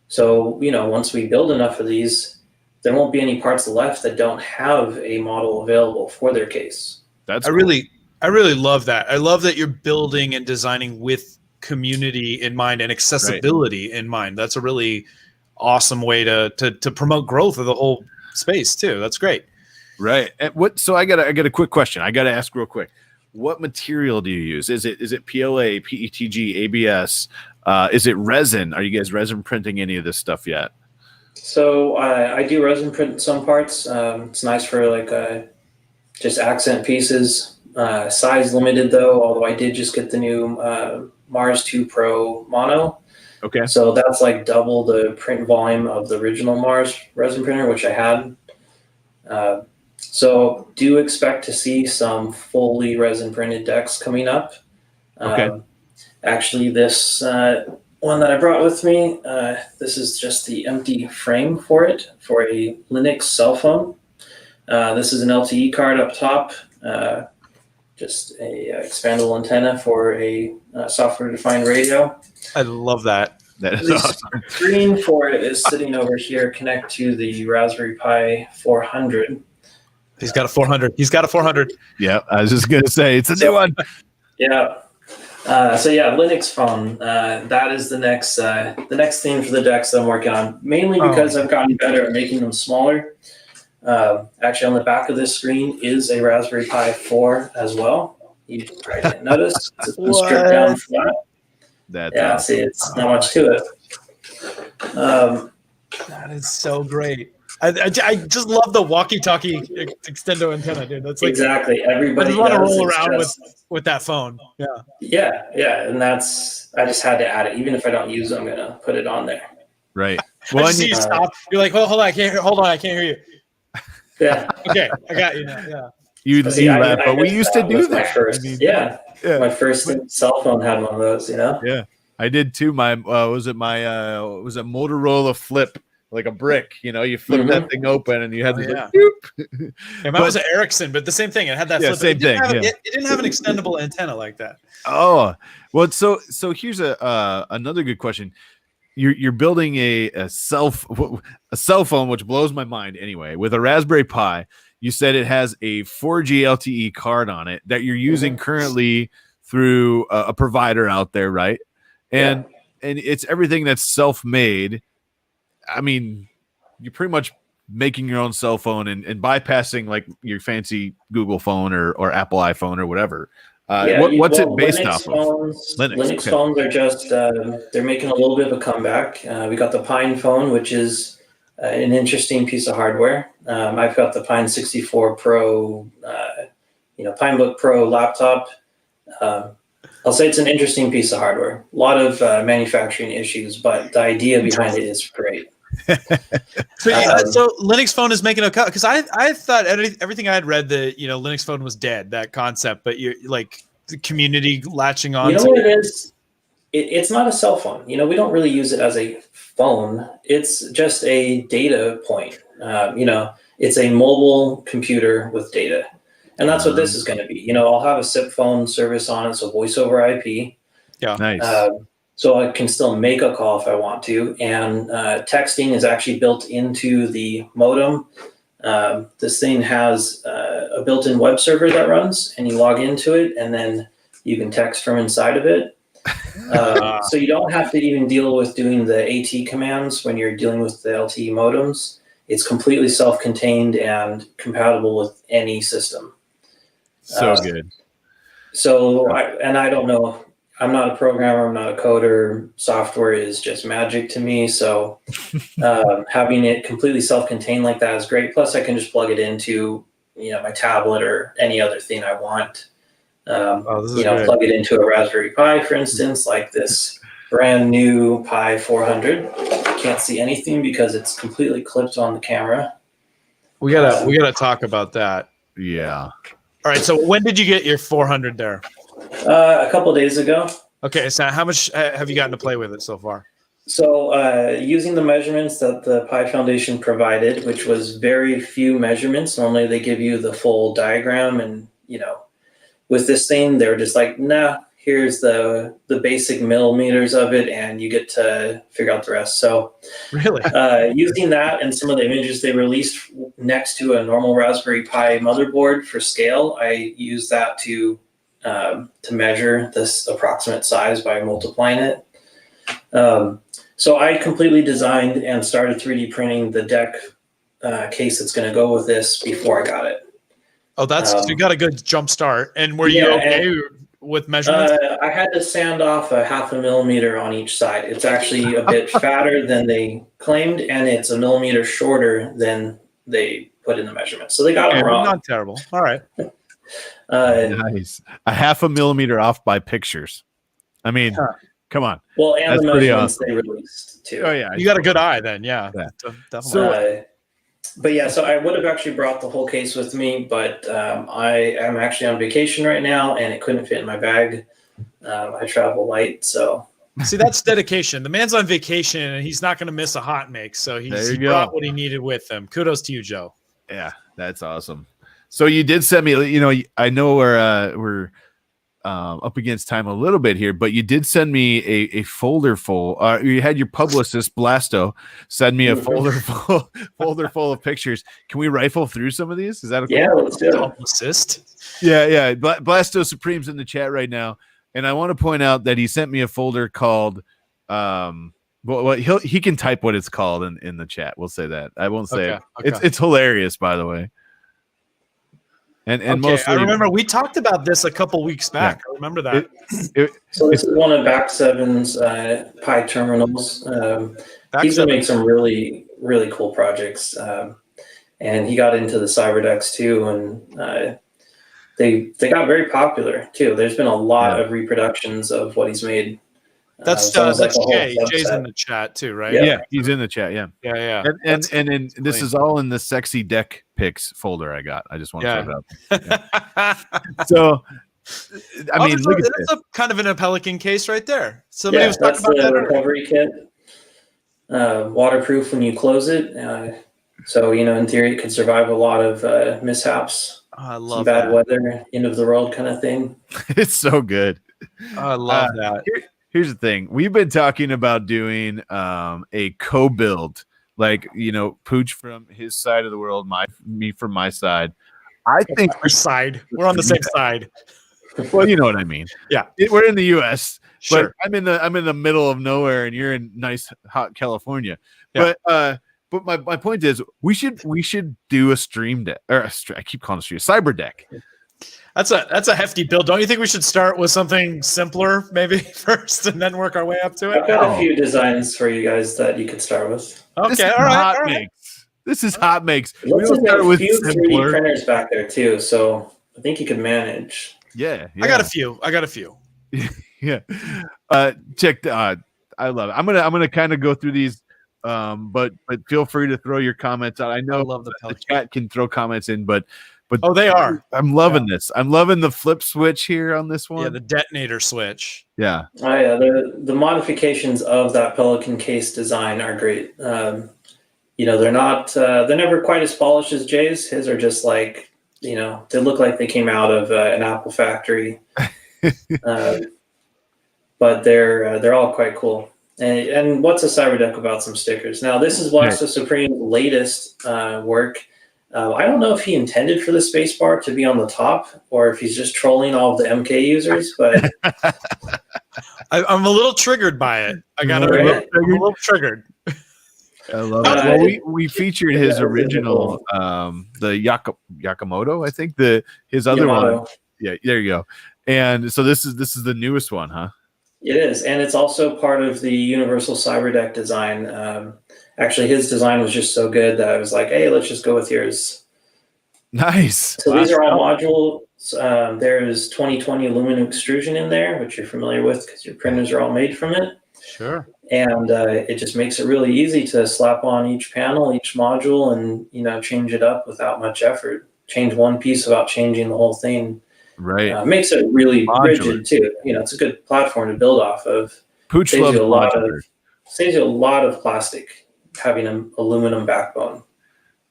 So, once we build enough of these, there won't be any parts left that don't have a model available for their case. I really love that. I love that you're building and designing with community in mind and accessibility in mind. That's a really awesome way to promote growth of the whole space too. That's great. Right. And so I got a quick question. I got to ask real quick. What material do you use? Is it PLA, PETG, ABS? Is it resin? Are you guys resin printing any of this stuff yet? So I do resin print some parts. It's nice for like just accent pieces. Size limited though, although I did just get the new Mars 2 Pro Mono. Okay. So that's like double the print volume of the original Mars resin printer, which I had. So do expect to see some fully resin printed decks coming up. Okay. Actually, this one that I brought with me, this is just the empty frame for it, for a Linux cell phone. This is an LTE card up top, just a expandable antenna for a software-defined radio. I love that. That is The awesome. screen for it is sitting over here, connect to the Raspberry Pi 400. He's got a 400. He's got a 400. Yeah, I was just gonna say it's a new one. Yeah. So yeah, Linux phone. That is the next theme for the decks that I'm working on. Mainly because I've gotten better at making them smaller. Actually, on the back of this screen is a Raspberry Pi 4 as well. You probably didn't notice. It's been stripped down flat. That's Yeah, awesome. see, it's not much to it. That is so great. I just love the walkie-talkie extendo antenna, dude. That's like Exactly. I Everybody just want to does. roll It's around just- with that phone. Yeah. Yeah, and I just had to add it. Even if I don't use it, I'm gonna put it on there. Right. I Well, just see you stop. You're like, hold on, I can't hear. Hold on, I can't hear you. Yeah. Okay, I got you now. Yeah. you See, I laugh, but we did used to that do with my that. first, I mean, yeah, yeah. my first cell phone had one of those. You know. Yeah, I did too. My was it Motorola Flip, like a brick? You know, you flip that thing open and you had this. yeah. Like, boop. Yeah, mine was an Ericsson, but the same thing. It had that flip. same thing. It didn't have an extendable antenna like that. Oh, well, so here's another good question. You're building a cell phone, which blows my mind anyway, with a Raspberry Pi. You said it has a 4G LTE card on it that you're using currently through a provider out there, right? And it's everything that's self-made. I mean, you're pretty much making your own cell phone and bypassing like your fancy Google phone or Apple iPhone or whatever. What's it based Linux off phones, of? Linux okay. phones are just they're making a little bit of a comeback. We got the Pine phone, which is an interesting piece of hardware. I've got the Pine 64 Pro, Pinebook Pro laptop. I'll say it's an interesting piece of hardware. A lot of manufacturing issues, but the idea behind it is great. So Linux phone is making a cut because I thought everything I had read that Linux phone was dead, that concept, but you're like the community latching on. You know what it is? It's not a cell phone. We don't really use it as a phone. It's just a data point. It's a mobile computer with data, and that's what this is going to be. I'll have a SIP phone service on it, so voice over IP. Yeah, nice. So I can still make a call if I want to. And texting is actually built into the modem. This thing has a built-in web server that runs, and you log into it, and then you can text from inside of it. So you don't have to even deal with doing the AT commands when you're dealing with the LTE modems. It's completely self-contained and compatible with any system. So good. So I don't know. I'm not a programmer. I'm not a coder. Software is just magic to me. So having it completely self-contained like that is great. Plus, I can just plug it into my tablet or any other thing I want. Plug it into a Raspberry Pi, for instance, like this brand new Pi 400. Can't see anything because it's completely clipped on the camera. We gotta talk about that. Yeah. All right. So when did you get your 400 there? A couple of days ago. Okay, so how much have you gotten to play with it so far? So using the measurements that the Pi Foundation provided, which was very few measurements. Normally they give you the full diagram, and with this thing, they're just like, nah, here's the basic millimeters of it, and you get to figure out the rest. So really, using that and some of the images they released next to a normal Raspberry Pi motherboard for scale, I used that to measure this approximate size by multiplying it. So I completely designed and started 3D printing the deck case that's going to go with this before I got it. Oh, so you got a good jump start. And were you okay with measurements? I had to sand off a 0.5 millimeter on each side. It's actually a bit fatter than they claimed, and it's a millimeter shorter than they put in the measurements. So they got them wrong. Not terrible. All right. Nice. A 0.5 millimeter off by pictures. I mean, come on. Well, and That's the pretty measurements awesome. they released too. Oh yeah, You got a good eye then. Yeah. Definitely. So, but yeah, so I would have actually brought the whole case with me, but I am actually on vacation right now, and it couldn't fit in my bag. I travel light, so. See, that's dedication. The man's on vacation, and he's not going to miss a hot make. So he brought what he needed with him. Kudos to you, Joe. Yeah, that's awesome. So you did send me. You know, I know we're up against time a little bit here, but you did send me a folder full. You had your publicist Blasto send me a folder full of pictures. Can we rifle through some of these? Is that okay? Yeah, let's do it. Publicist. Yeah. Blasto Supreme's in the chat right now, and I want to point out that he sent me a folder called. Well, he can type what it's called in the chat. We'll say that. I won't say it. Okay. It's hilarious, by the way. And mostly, I remember we talked about this a couple weeks back. I remember that. So this is one of Back7's Pi terminals. He's been making some really, really cool projects. And he got into the CyberDecks too, and they got very popular too. There's been a lot of reproductions of what he's made. That's Jay. Jay's in the chat too, right? Yeah, he's in the chat. Yeah. And this is all in the sexy deck picks folder I got. I just want to throw it up. So, I mean, look at this. That's a kind of in a Pelican case right there. Somebody was talking about the that recovery kit. Waterproof when you close it. So, in theory, it could survive a lot of mishaps. I love bad weather, end of the world kind of thing. It's so good. I love that. Here's the thing. We've been talking about doing a co-build, like, Pooch from his side of the world, me from my side. I think our side. We're on the same side. Well, you know what I mean. Yeah. We're in the US, sure. But I'm in the middle of nowhere and you're in nice hot California. Yeah. But my point is we should do a stream deck, or I keep calling it CyberDeck. That's a hefty build. Don't you think we should start with something simpler maybe first and then work our way up to it? I've got a few designs for you guys that you could start with. Okay, all right. This is HotMakes. Let's start with a few 3D printers back there too, so I think you could manage. Yeah. I got a few. Yeah. Check. I love it. I'm gonna kind of go through these, but feel free to throw your comments out. I know the chat can throw comments in, but they are. I'm loving this. I'm loving the flip switch here on this one. Yeah, the detonator switch. Yeah. Oh yeah, the modifications of that Pelican case design are great. They're never quite as polished as Jay's. His are just like, they look like they came out of an Apple factory. But they're all quite cool. And what's a CyberDeck without some stickers? Now, this is Blasto Supreme's latest work. I don't know if he intended for the spacebar to be on the top or if he's just trolling all of the MK users, but I'm a little triggered by it. I'm a little triggered. I love it. Well, we featured his original, the Yakamoto, I think his other one. Yeah, there you go. And so this is the newest one, huh? It is, and it's also part of the Universal CyberDeck design. Actually, his design was just so good that I was like, hey, let's just go with yours. Nice. So these are all modules. There's 2020 aluminum extrusion in there, which you're familiar with because your printers are all made from it. Sure. And it just makes it really easy to slap on each panel, each module, and change it up without much effort. Change one piece without changing the whole thing. Right. Makes it really rigid too. It's a good platform to build off of. Pooch saves you a lot of plastic having an aluminum backbone.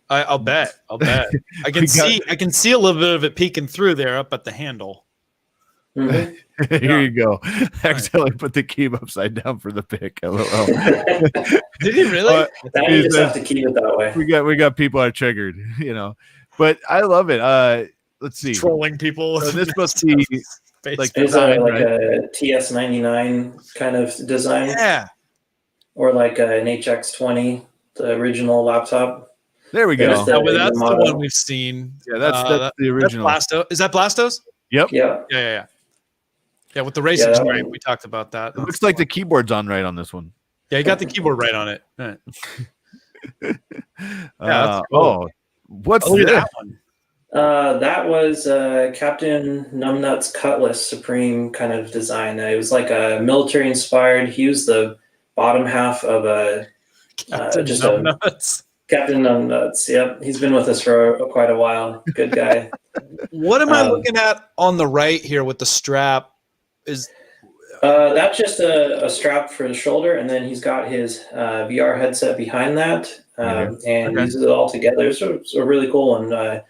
I'll bet. I can see a little bit of it peeking through there up at the handle. Mm-hmm. Here you go. Accidentally put the key upside down for the pick. LOL. Did he really? You just have to keep it that way. We got people are triggered, But I love it. Let's see. Trolling people. So this must be like it's a TS99 kind of design. Yeah. Or like an HX20, the original laptop. There we go. That's the one we've seen. Yeah, that's the original. That's Blasto. Is that Blastos? Yep. Yeah. Yeah, with the racing stripe, we talked about that. It looks like the keyboard's on right on this one. Yeah, you got the keyboard right on it. Right. That's cool. What's Look at this? that one. That was Captain Numbnut's Cutlass Supreme kind of design. It was like a military inspired. He used the bottom half of a Captain just Numbnuts. Captain Numbnuts. Yep, he's been with us for quite a while. Good guy. What am I looking at on the right here with the strap? Is that's just a strap for the shoulder, and then he's got his VR headset behind that, and uses it all together. So it's a really cool one.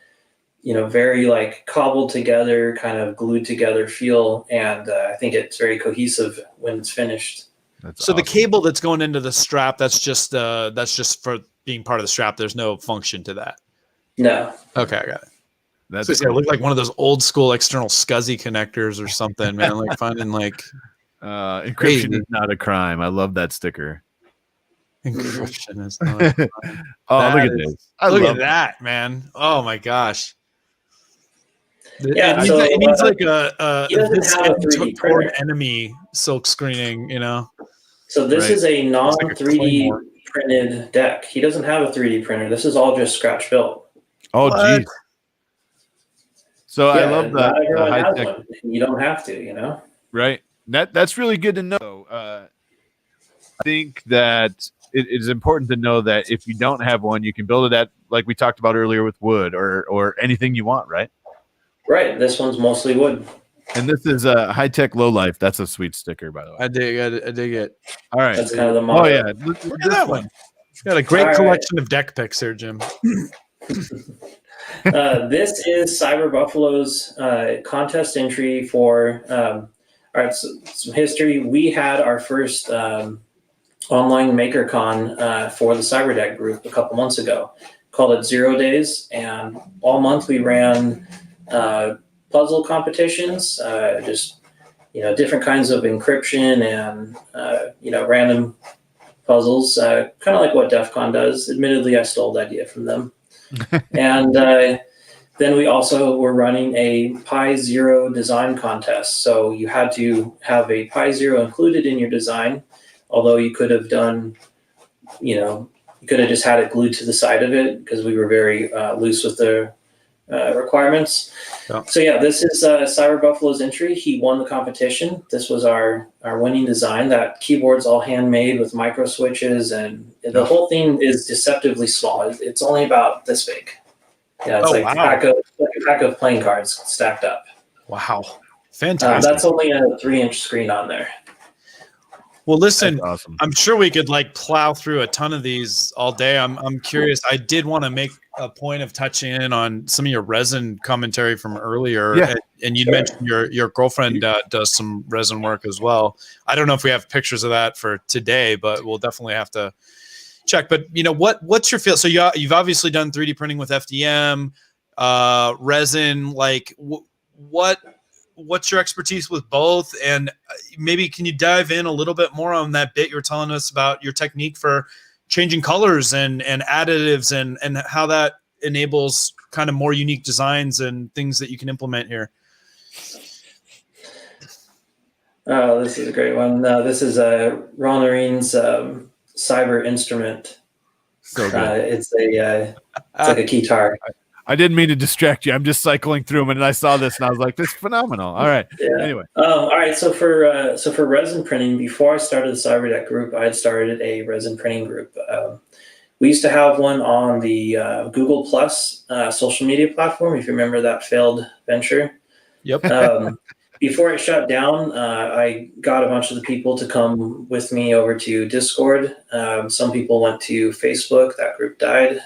Very like cobbled together, kind of glued together feel, and I think it's very cohesive when it's finished. That's awesome. The cable that's going into the strap, that's just for being part of the strap. There's no function to that. No. Okay, I got it. That's cool. It looked like one of those old school external SCSI connectors or something, man. Like finding like encryption is not a crime. I love that sticker. Encryption is not a crime. Oh, look at this. Look at that, man. Oh my gosh. Yeah, it needs like a toward enemy silk screening, So this is a non-3D printed deck. He doesn't have a 3D printer. This is all just scratch built. Oh, geez. So I love that. Not everyone has one. You don't have to, Right. That's really good to know. I think that it is important to know that if you don't have one, you can build it at, like we talked about earlier, with wood or anything you want, right? Right. This one's mostly wood. And this is a high-tech low-life. That's a sweet sticker, by the way. I dig it. All right. That's kind of the motto. Oh, yeah. Look at that one. Got a great collection of deck picks here, Jim. This is Cyber Buffalo's contest entry for so some history. We had our first online MakerCon for the CyberDeck group a couple months ago. Called it 0 Days, and all month we ran puzzle competitions, just different kinds of encryption and random puzzles, kind of like what DEF CON does. Admittedly, I stole the idea from them. And then we also were running a Pi Zero design contest. So you had to have a Pi Zero included in your design, although you could have done, you could have just had it glued to the side of it because we were very loose with the requirements. Yeah. So yeah, this is Cyber Buffalo's entry. He won the competition. This was our winning design. That keyboard's all handmade with micro switches, and the whole thing is deceptively small. It's only about this big. Yeah, it's a pack of playing cards stacked up. Wow, fantastic! That's only a 3-inch screen on there. Well, listen, awesome. I'm sure we could plow through a ton of these all day. I'm curious. I did want to make a point of touching in on some of your resin commentary from earlier. Yeah. And you mentioned your girlfriend does some resin work as well. I don't know if we have pictures of that for today, but we'll definitely have to check. But what's your feel? So you've obviously done 3D printing with FDM, resin. What's your expertise with both? And maybe can you dive in a little bit more on that bit you were telling us about your technique for changing colors and additives and how that enables kind of more unique designs and things that you can implement here? Oh, this is a great one. This is Ron Loreen's Cyber Instrument. So good. It's like a guitar. I didn't mean to distract you. I'm just cycling through them, and I saw this, and I was like, "This is phenomenal." All right. Yeah. Anyway. All right. So for resin printing, before I started the CyberDeck group, I had started a resin printing group. We used to have one on the Google Plus social media platform. If you remember that failed venture. Yep. Before it shut down, I got a bunch of the people to come with me over to Discord. Some people went to Facebook. That group died.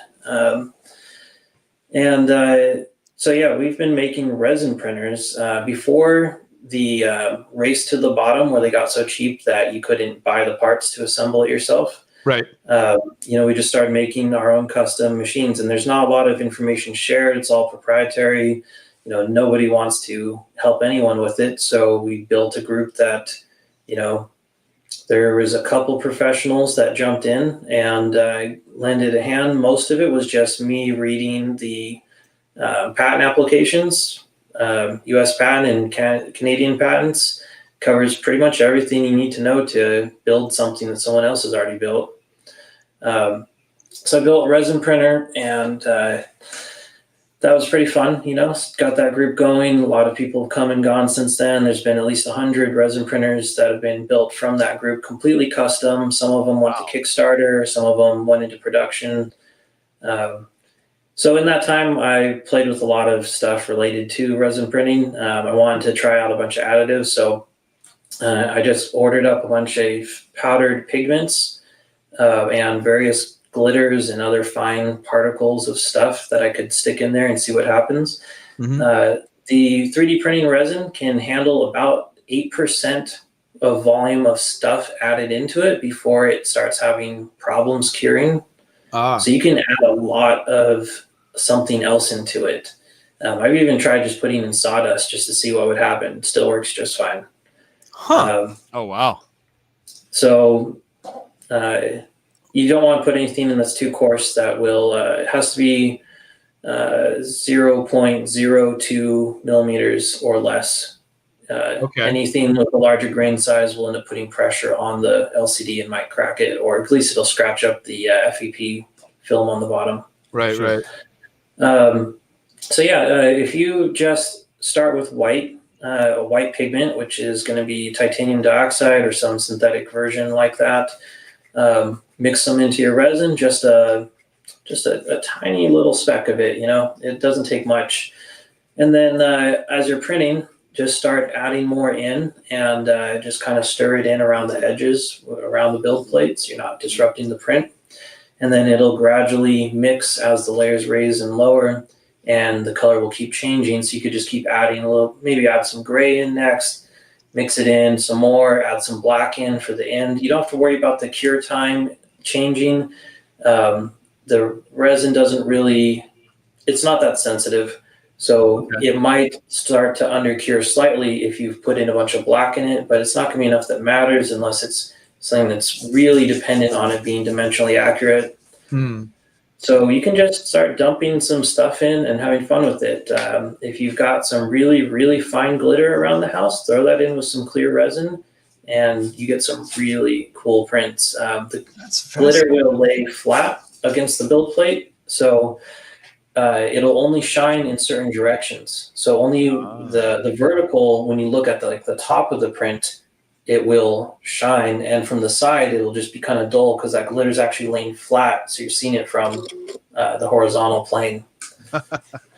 So yeah, we've been making resin printers before the race to the bottom, where they got so cheap that you couldn't buy the parts to assemble it yourself. Right. We just started making our own custom machines, and there's not a lot of information shared. It's all proprietary. Nobody wants to help anyone with it. So we built a group that, there was a couple professionals that jumped in and lended a hand. Most of it was just me reading the patent applications, U.S. patent and Canadian patents. Covers pretty much everything you need to know to build something that someone else has already built. So I built a resin printer, and that was pretty fun. Got that group going. A lot of people have come and gone since then. There's been at least 100 resin printers that have been built from that group, completely custom. Some of them went to Kickstarter. Some of them went into production. So in that time, I played with a lot of stuff related to resin printing. I wanted to try out a bunch of additives. So I just ordered up a bunch of powdered pigments and various glitters and other fine particles of stuff that I could stick in there and see what happens. The 3D printing resin can handle about 8% of volume of stuff added into it before it starts having problems curing. So you can add a lot of something else into it. I've even tried just putting in sawdust just to see what would happen. It still works just fine. Oh, wow. So you don't want to put anything in that's too coarse. That will it has to be 0.02 millimeters or less. Anything with a larger grain size will end up putting pressure on the LCD and might crack it, or at least it'll scratch up the FEP film on the bottom. Right, right. So yeah, if you just start with white pigment, which is going to be titanium dioxide or some synthetic version like that, mix them into your resin, just a tiny little speck of it, it doesn't take much. And then as you're printing, just start adding more in and just kind of stir it in around the edges, around the build plates. You're not disrupting the print. And then it'll gradually mix as the layers raise and lower, and the color will keep changing. So you could just keep adding a little, maybe add some gray in next, mix it in some more, add some black in for the end. You don't have to worry about the cure time changing. The resin it's not that sensitive. So it might start to undercure slightly if you've put in a bunch of black in it, but it's not going to be enough that matters unless it's something that's really dependent on it being dimensionally accurate. So you can just start dumping some stuff in and having fun with it. If you've got some really, really fine glitter around the house, throw that in with some clear resin and you get some really cool prints. The glitter will lay flat against the build plate. So it'll only shine in certain directions. So only the vertical, when you look at the top of the print, it will shine, and from the side it'll just be kind of dull because that glitter is actually laying flat, so you're seeing it from the horizontal plane.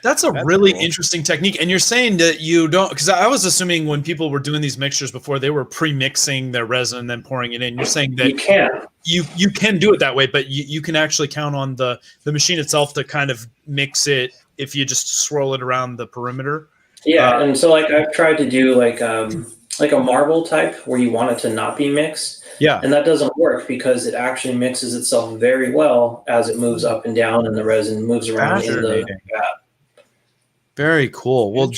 That's really interesting technique. And you're saying that you don't, because I was assuming when people were doing these mixtures before, they were pre-mixing their resin and then pouring it in. You're saying that you can do it that way, but you can actually count on the machine itself to kind of mix it if you just swirl it around the perimeter. Yeah, and so I've tried to do like a marble type where you want it to not be mixed. Yeah. And that doesn't work because it actually mixes itself very well as it moves up and down and the resin moves around in the vat. Very cool. Well,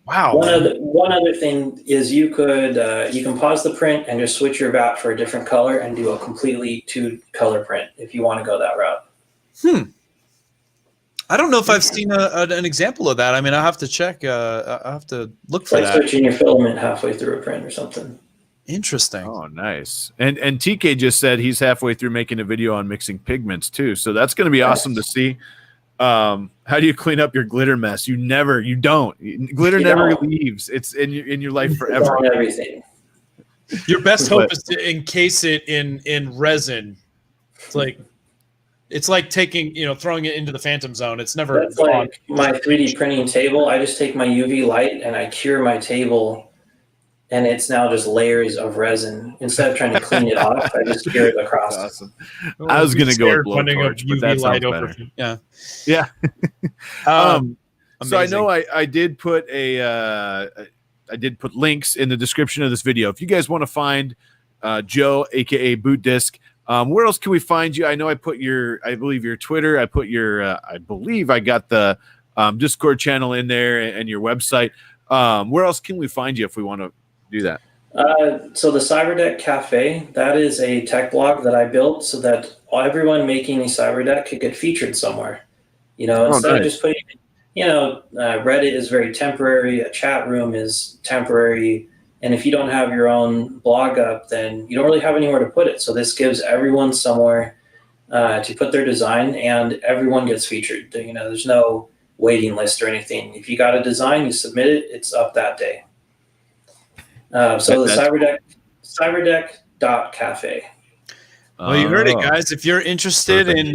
wow. One other thing is you can pause the print and just switch your vat for a different color and do a completely two-color print if you want to go that route. I don't know if I've seen an example of that. I mean, I'll have to check. I'll have to look for that. It's like switching your filament halfway through a print or something. Interesting. Oh, nice. And TK just said he's halfway through making a video on mixing pigments too. So that's going to be awesome to see. How do you clean up your glitter mess? You don't. Glitter never leaves. It's in your life forever. It's on everything. Your best hope is to encase it in resin. It's like taking, throwing it into the phantom zone. It's never That's like my 3D printing table. I just take my UV light and I cure my table, and it's now just layers of resin. Instead of trying to clean it off, I just cure it across. That's awesome. I was going to go with blowtorch, but that sounds better. Yeah. So I know I did put put links in the description of this video. If you guys want to find Joe, aka Bootdsc, where else can we find you? I know I believe your Twitter. I put I believe I got the Discord channel in there and your website. Where else can we find you if we want to do that? So the CyberDeck Cafe, that is a tech blog that I built so that everyone making a CyberDeck could get featured somewhere. Instead of just putting, Reddit is very temporary. A chat room is temporary. And if you don't have your own blog up, then you don't really have anywhere to put it. So this gives everyone somewhere to put their design, and everyone gets featured. You know, there's no waiting list or anything. If you got a design, you submit it, it's up that day. So the cyberdeck.cafe. Well, you heard it, guys. If you're interested in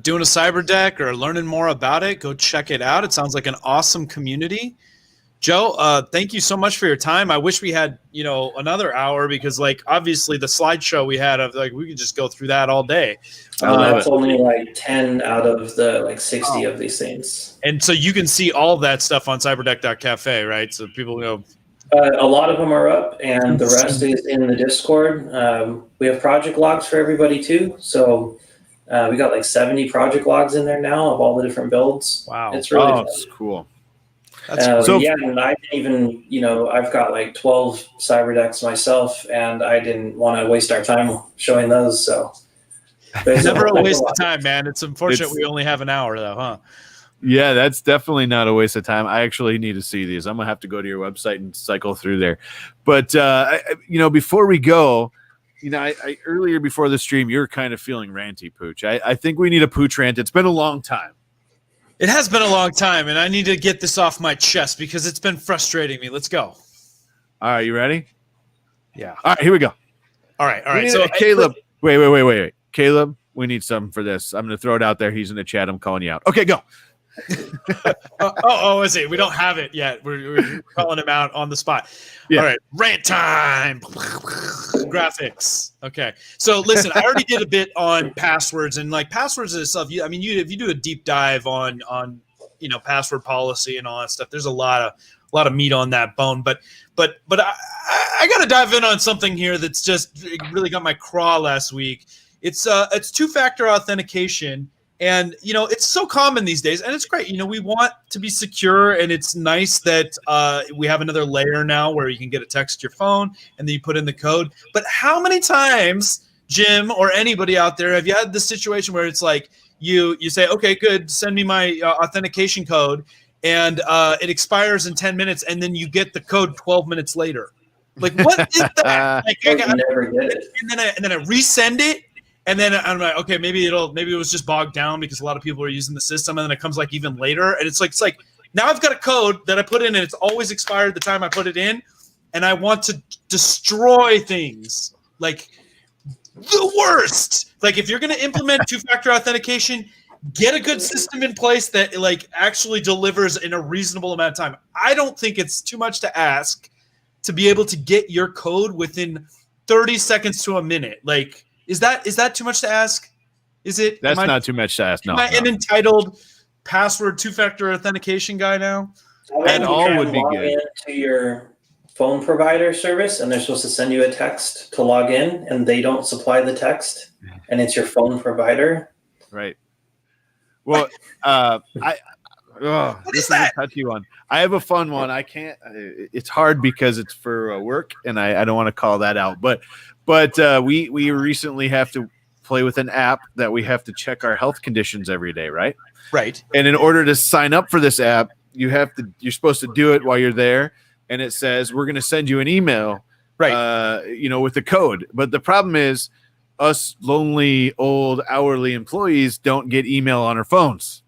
doing a CyberDeck or learning more about it, go check it out. It sounds like an awesome community. Joe, thank you so much for your time. I wish we had, another hour because, like, obviously the slideshow we had of, like, we could just go through that all day. That's only like 10 out of the, like, 60 of these things. And so you can see all of that stuff on cyberdeck.cafe, right? So people go. A lot of them are up, and the rest is in the Discord. We have project logs for everybody too. So we got like 70 project logs in there now of all the different builds. Wow. It's really fun. That's cool. Yeah, and I didn't even, I've got like 12 CyberDecks myself, and I didn't want to waste our time showing those. So never a waste of time, man. It's unfortunate we only have an hour though, huh? Yeah, that's definitely not a waste of time. I actually need to see these. I'm gonna have to go to your website and cycle through there. But before we go, I earlier before the stream, you were kind of feeling ranty, Pooch. I think we need a Pooch rant. It's been a long time. It has been a long time, and I need to get this off my chest because it's been frustrating me. Let's go. All right, you ready? Yeah. All right, here we go. All right. So Caleb, wait. Caleb, we need something for this. I'm gonna throw it out there. He's in the chat. I'm calling you out. Okay, go. Is it? We don't have it yet. We're calling him out on the spot. Yeah. All right, rant time. Graphics. Okay. So listen, I already did a bit on passwords and like passwords and stuff. If you do a deep dive on password policy and all that stuff, there's a lot of meat on that bone. But I got to dive in on something here that's just really got my craw last week. It's two-factor authentication. And, it's so common these days, and it's great. We want to be secure, and it's nice that we have another layer now where you can get a text to your phone, and then you put in the code. But how many times, Jim, or anybody out there, have you had this situation where it's like you say, okay, good, send me my authentication code, and it expires in 10 minutes, and then you get the code 12 minutes later? Like, what is that? Never get it. And then I resend it. And then I'm like, okay, maybe it was just bogged down because a lot of people are using the system, and then it comes like even later, and it's like now I've got a code that I put in, and it's always expired the time I put it in, and I want to destroy things like the worst. Like if you're going to implement two-factor authentication, get a good system in place that like actually delivers in a reasonable amount of time. I don't think it's too much to ask to be able to get your code within 30 seconds to a minute. Like. Is that too much to ask? Is it? That's not too much to ask. No. Am I an entitled password two-factor authentication guy now? And all would be good. Into your phone provider service, and they're supposed to send you a text to log in, and they don't supply the text, and it's your phone provider. Right. Well, this is a touchy one. I have a fun one. I can't. It's hard because it's for work, and I don't want to call that out. But we recently have to play with an app that we have to check our health conditions every day, right? Right. And in order to sign up for this app, you're supposed to do it while you're there, and it says we're going to send you an email, right? With the code. But the problem is, us lonely old hourly employees don't get email on our phones,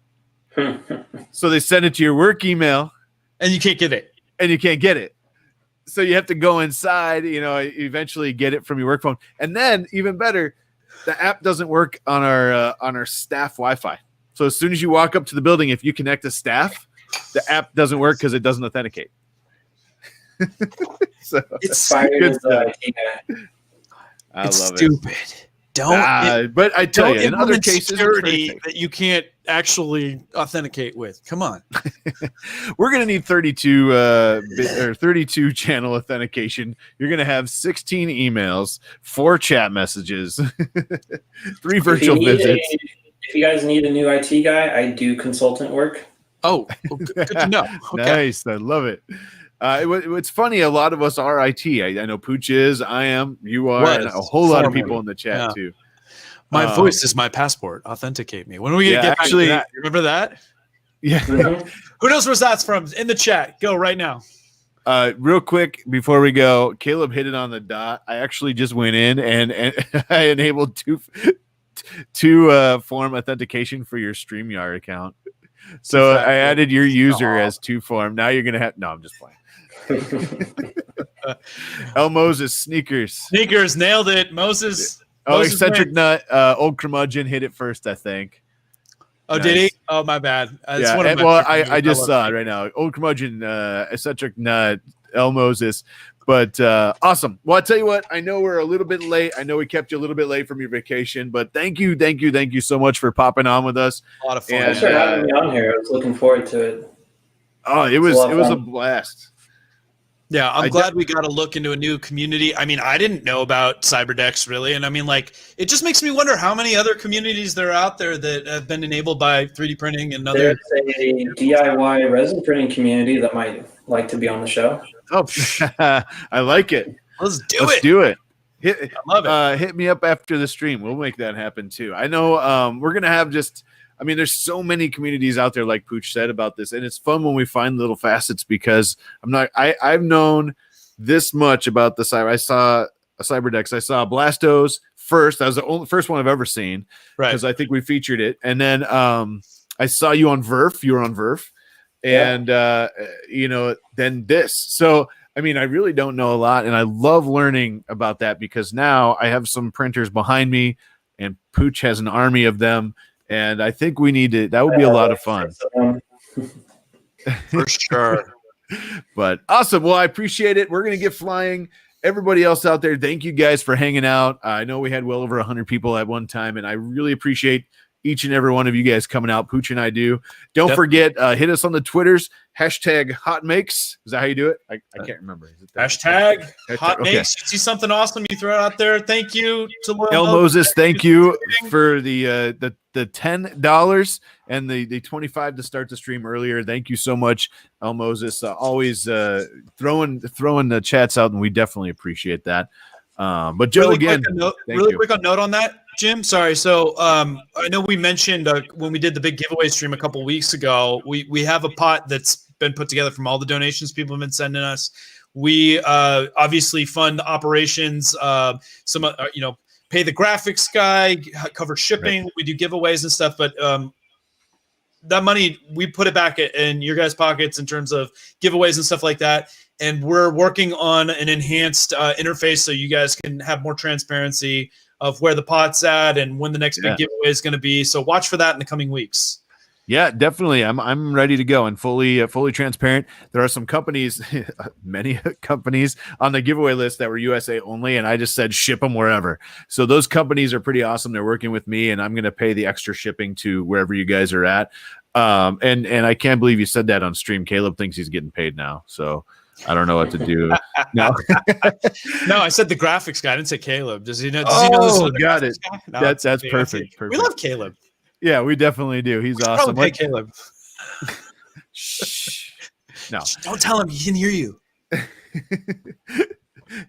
so they send it to your work email, and you can't get it. So you have to go inside, eventually get it from your work phone. And then even better, the app doesn't work on our staff Wi-Fi. So as soon as you walk up to the building, if you connect to staff, the app doesn't work because it doesn't authenticate. So it's good stuff. I love stupid. It. But I tell you, in other cases, security that you can't actually authenticate with. Come on, we're gonna need 32 channel authentication. You're gonna have 16 emails, 4 chat messages, 3 virtual visits. If you guys need a new IT guy, I do consultant work. Oh, good to know. Okay. Nice, I love it. It's funny. A lot of us are IT. I know Pooch is. I am. You are. And a whole lot of people in the chat too. My voice is my passport. Authenticate me. When are we gonna get actually? Back to that? Remember that? Yeah. Mm-hmm. Who knows where that's from? In the chat. Go right now. Real quick before we go, Caleb hit it on the dot. I actually just went in and I enabled form authentication for your StreamYard account. So I added your user as 2-form. Now you're gonna have. No, I'm just playing. El Moses sneakers. Nailed it. Moses. Oh, Moses eccentric wins. nut. Old curmudgeon hit it first, I think. Oh, Nice. did he? Oh, my bad. It's one of my well, favorite I just movies. saw it right now. Old curmudgeon, eccentric nut, El Moses. But awesome. Well, I tell you what, I know we're a little bit late. I know we kept you a little bit late from your vacation, but thank you so much for popping on with us. A lot of fun. And, Thanks for having me on here. I was looking forward to it. Oh, it was a blast. Yeah, I'm glad we got to look into a new community. I mean, I didn't know about CyberDecks really, and I mean, like, it just makes me wonder how many other communities there are out there that have been enabled by 3D printing and other. There's a DIY resin printing community that might like to be on the show. Oh, I like it. Let's Do it. I love it. Hit me up after the stream. We'll make that happen too. I know we're gonna have there's so many communities out there, like Pooch said about this, and it's fun when we find little facets because I've known this much about the cyber. I saw a CyberDeck. I saw Blastos first. That was the first one I've ever seen, right? Because I think we featured it, and then I saw you on Verf. You were on Verf, and then this. So I mean, I really don't know a lot, and I love learning about that because now I have some printers behind me, and Pooch has an army of them. And I think we need to. That would be a lot of fun, for sure. But awesome. Well, I appreciate it. We're gonna get flying. Everybody else out there, thank you guys for hanging out. I know we had well over 100 people at one time, and I really appreciate each and every one of you guys coming out. Pooch and I do. Don't forget, hit us on the Twitters. Hashtag HotMakes. Is that how you do it? I can't remember. Is it Hashtag HotMakes. Okay. You see something awesome, you throw it out there. Thank you to El Moses. Thank you for the $10 and the 25 to start the stream earlier. Thank you so much, El Moses. Always throwing the chats out, and we definitely appreciate that. But Joe, quick on note on that, Jim. Sorry. So I know we mentioned when we did the big giveaway stream a couple weeks ago, we have a pot that's been put together from all the donations people have been sending us. We obviously fund operations, pay the graphics guy, cover shipping. Right. We do giveaways and stuff, but that money, we put it back in your guys' pockets in terms of giveaways and stuff like that. And we're working on an enhanced interface so you guys can have more transparency of where the pot's at and when the next big giveaway is going to be. So watch for that in the coming weeks. Yeah, definitely. I'm ready to go and fully transparent. There are some companies, many companies on the giveaway list that were USA only, and I just said ship them wherever. So those companies are pretty awesome. They're working with me, and I'm going to pay the extra shipping to wherever you guys are at. And I can't believe you said that on stream. Caleb thinks he's getting paid now, so I don't know what to do. No, no, I said the graphics guy. I didn't say Caleb. Does he know? Got it. No, that's perfect. We love Caleb. Yeah, we definitely do. He's awesome. Hey, Caleb. Shh. No. Don't tell him. He can hear you.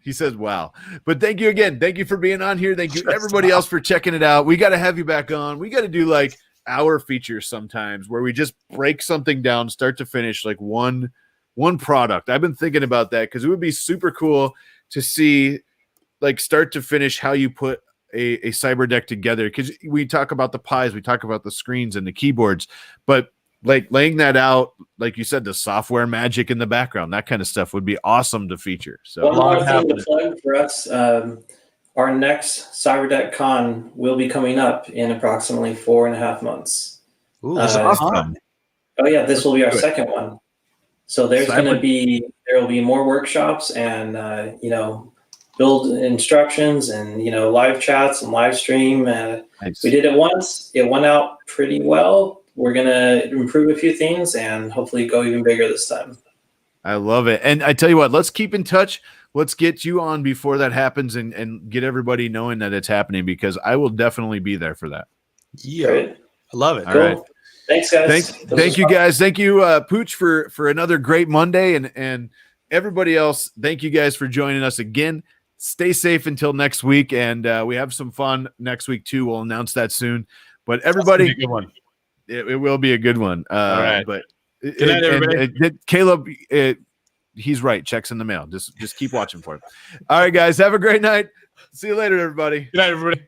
He says, wow. But thank you again. Thank you for being on here. Thank you, everybody else, for checking it out. We got to have you back on. We got to do like our features sometimes where we just break something down, start to finish, like one product. I've been thinking about that because it would be super cool to see like start to finish how you put a CyberDeck together, because we talk about the pies, we talk about the screens and the keyboards, but like laying that out, like you said, the software magic in the background, that kind of stuff would be awesome to feature. So one more thing to plug for us, our next CyberDeck Con will be coming up in approximately 4.5 months. Ooh, that's awesome. Oh yeah, this will be our second one. So there will be more workshops and build instructions and live chats and live stream. Nice. We did it once. It went out pretty well. We're gonna improve a few things and hopefully go even bigger this time. I love it. And I tell you what, let's keep in touch. Let's get you on before that happens and get everybody knowing that it's happening, because I will definitely be there for that. Yeah. Great. I love it. All right. Thanks, guys. Thank you, guys. Thank you, Pooch, for another great Monday, and everybody else. Thank you guys for joining us again. Stay safe until next week, and we have some fun next week too. We'll announce that soon. But everybody, a good one. It will be a good one. All right. But good night, everybody. Caleb, he's right. Checks in the mail. Just keep watching for him. All right, guys. Have a great night. See you later, everybody. Good night, everybody.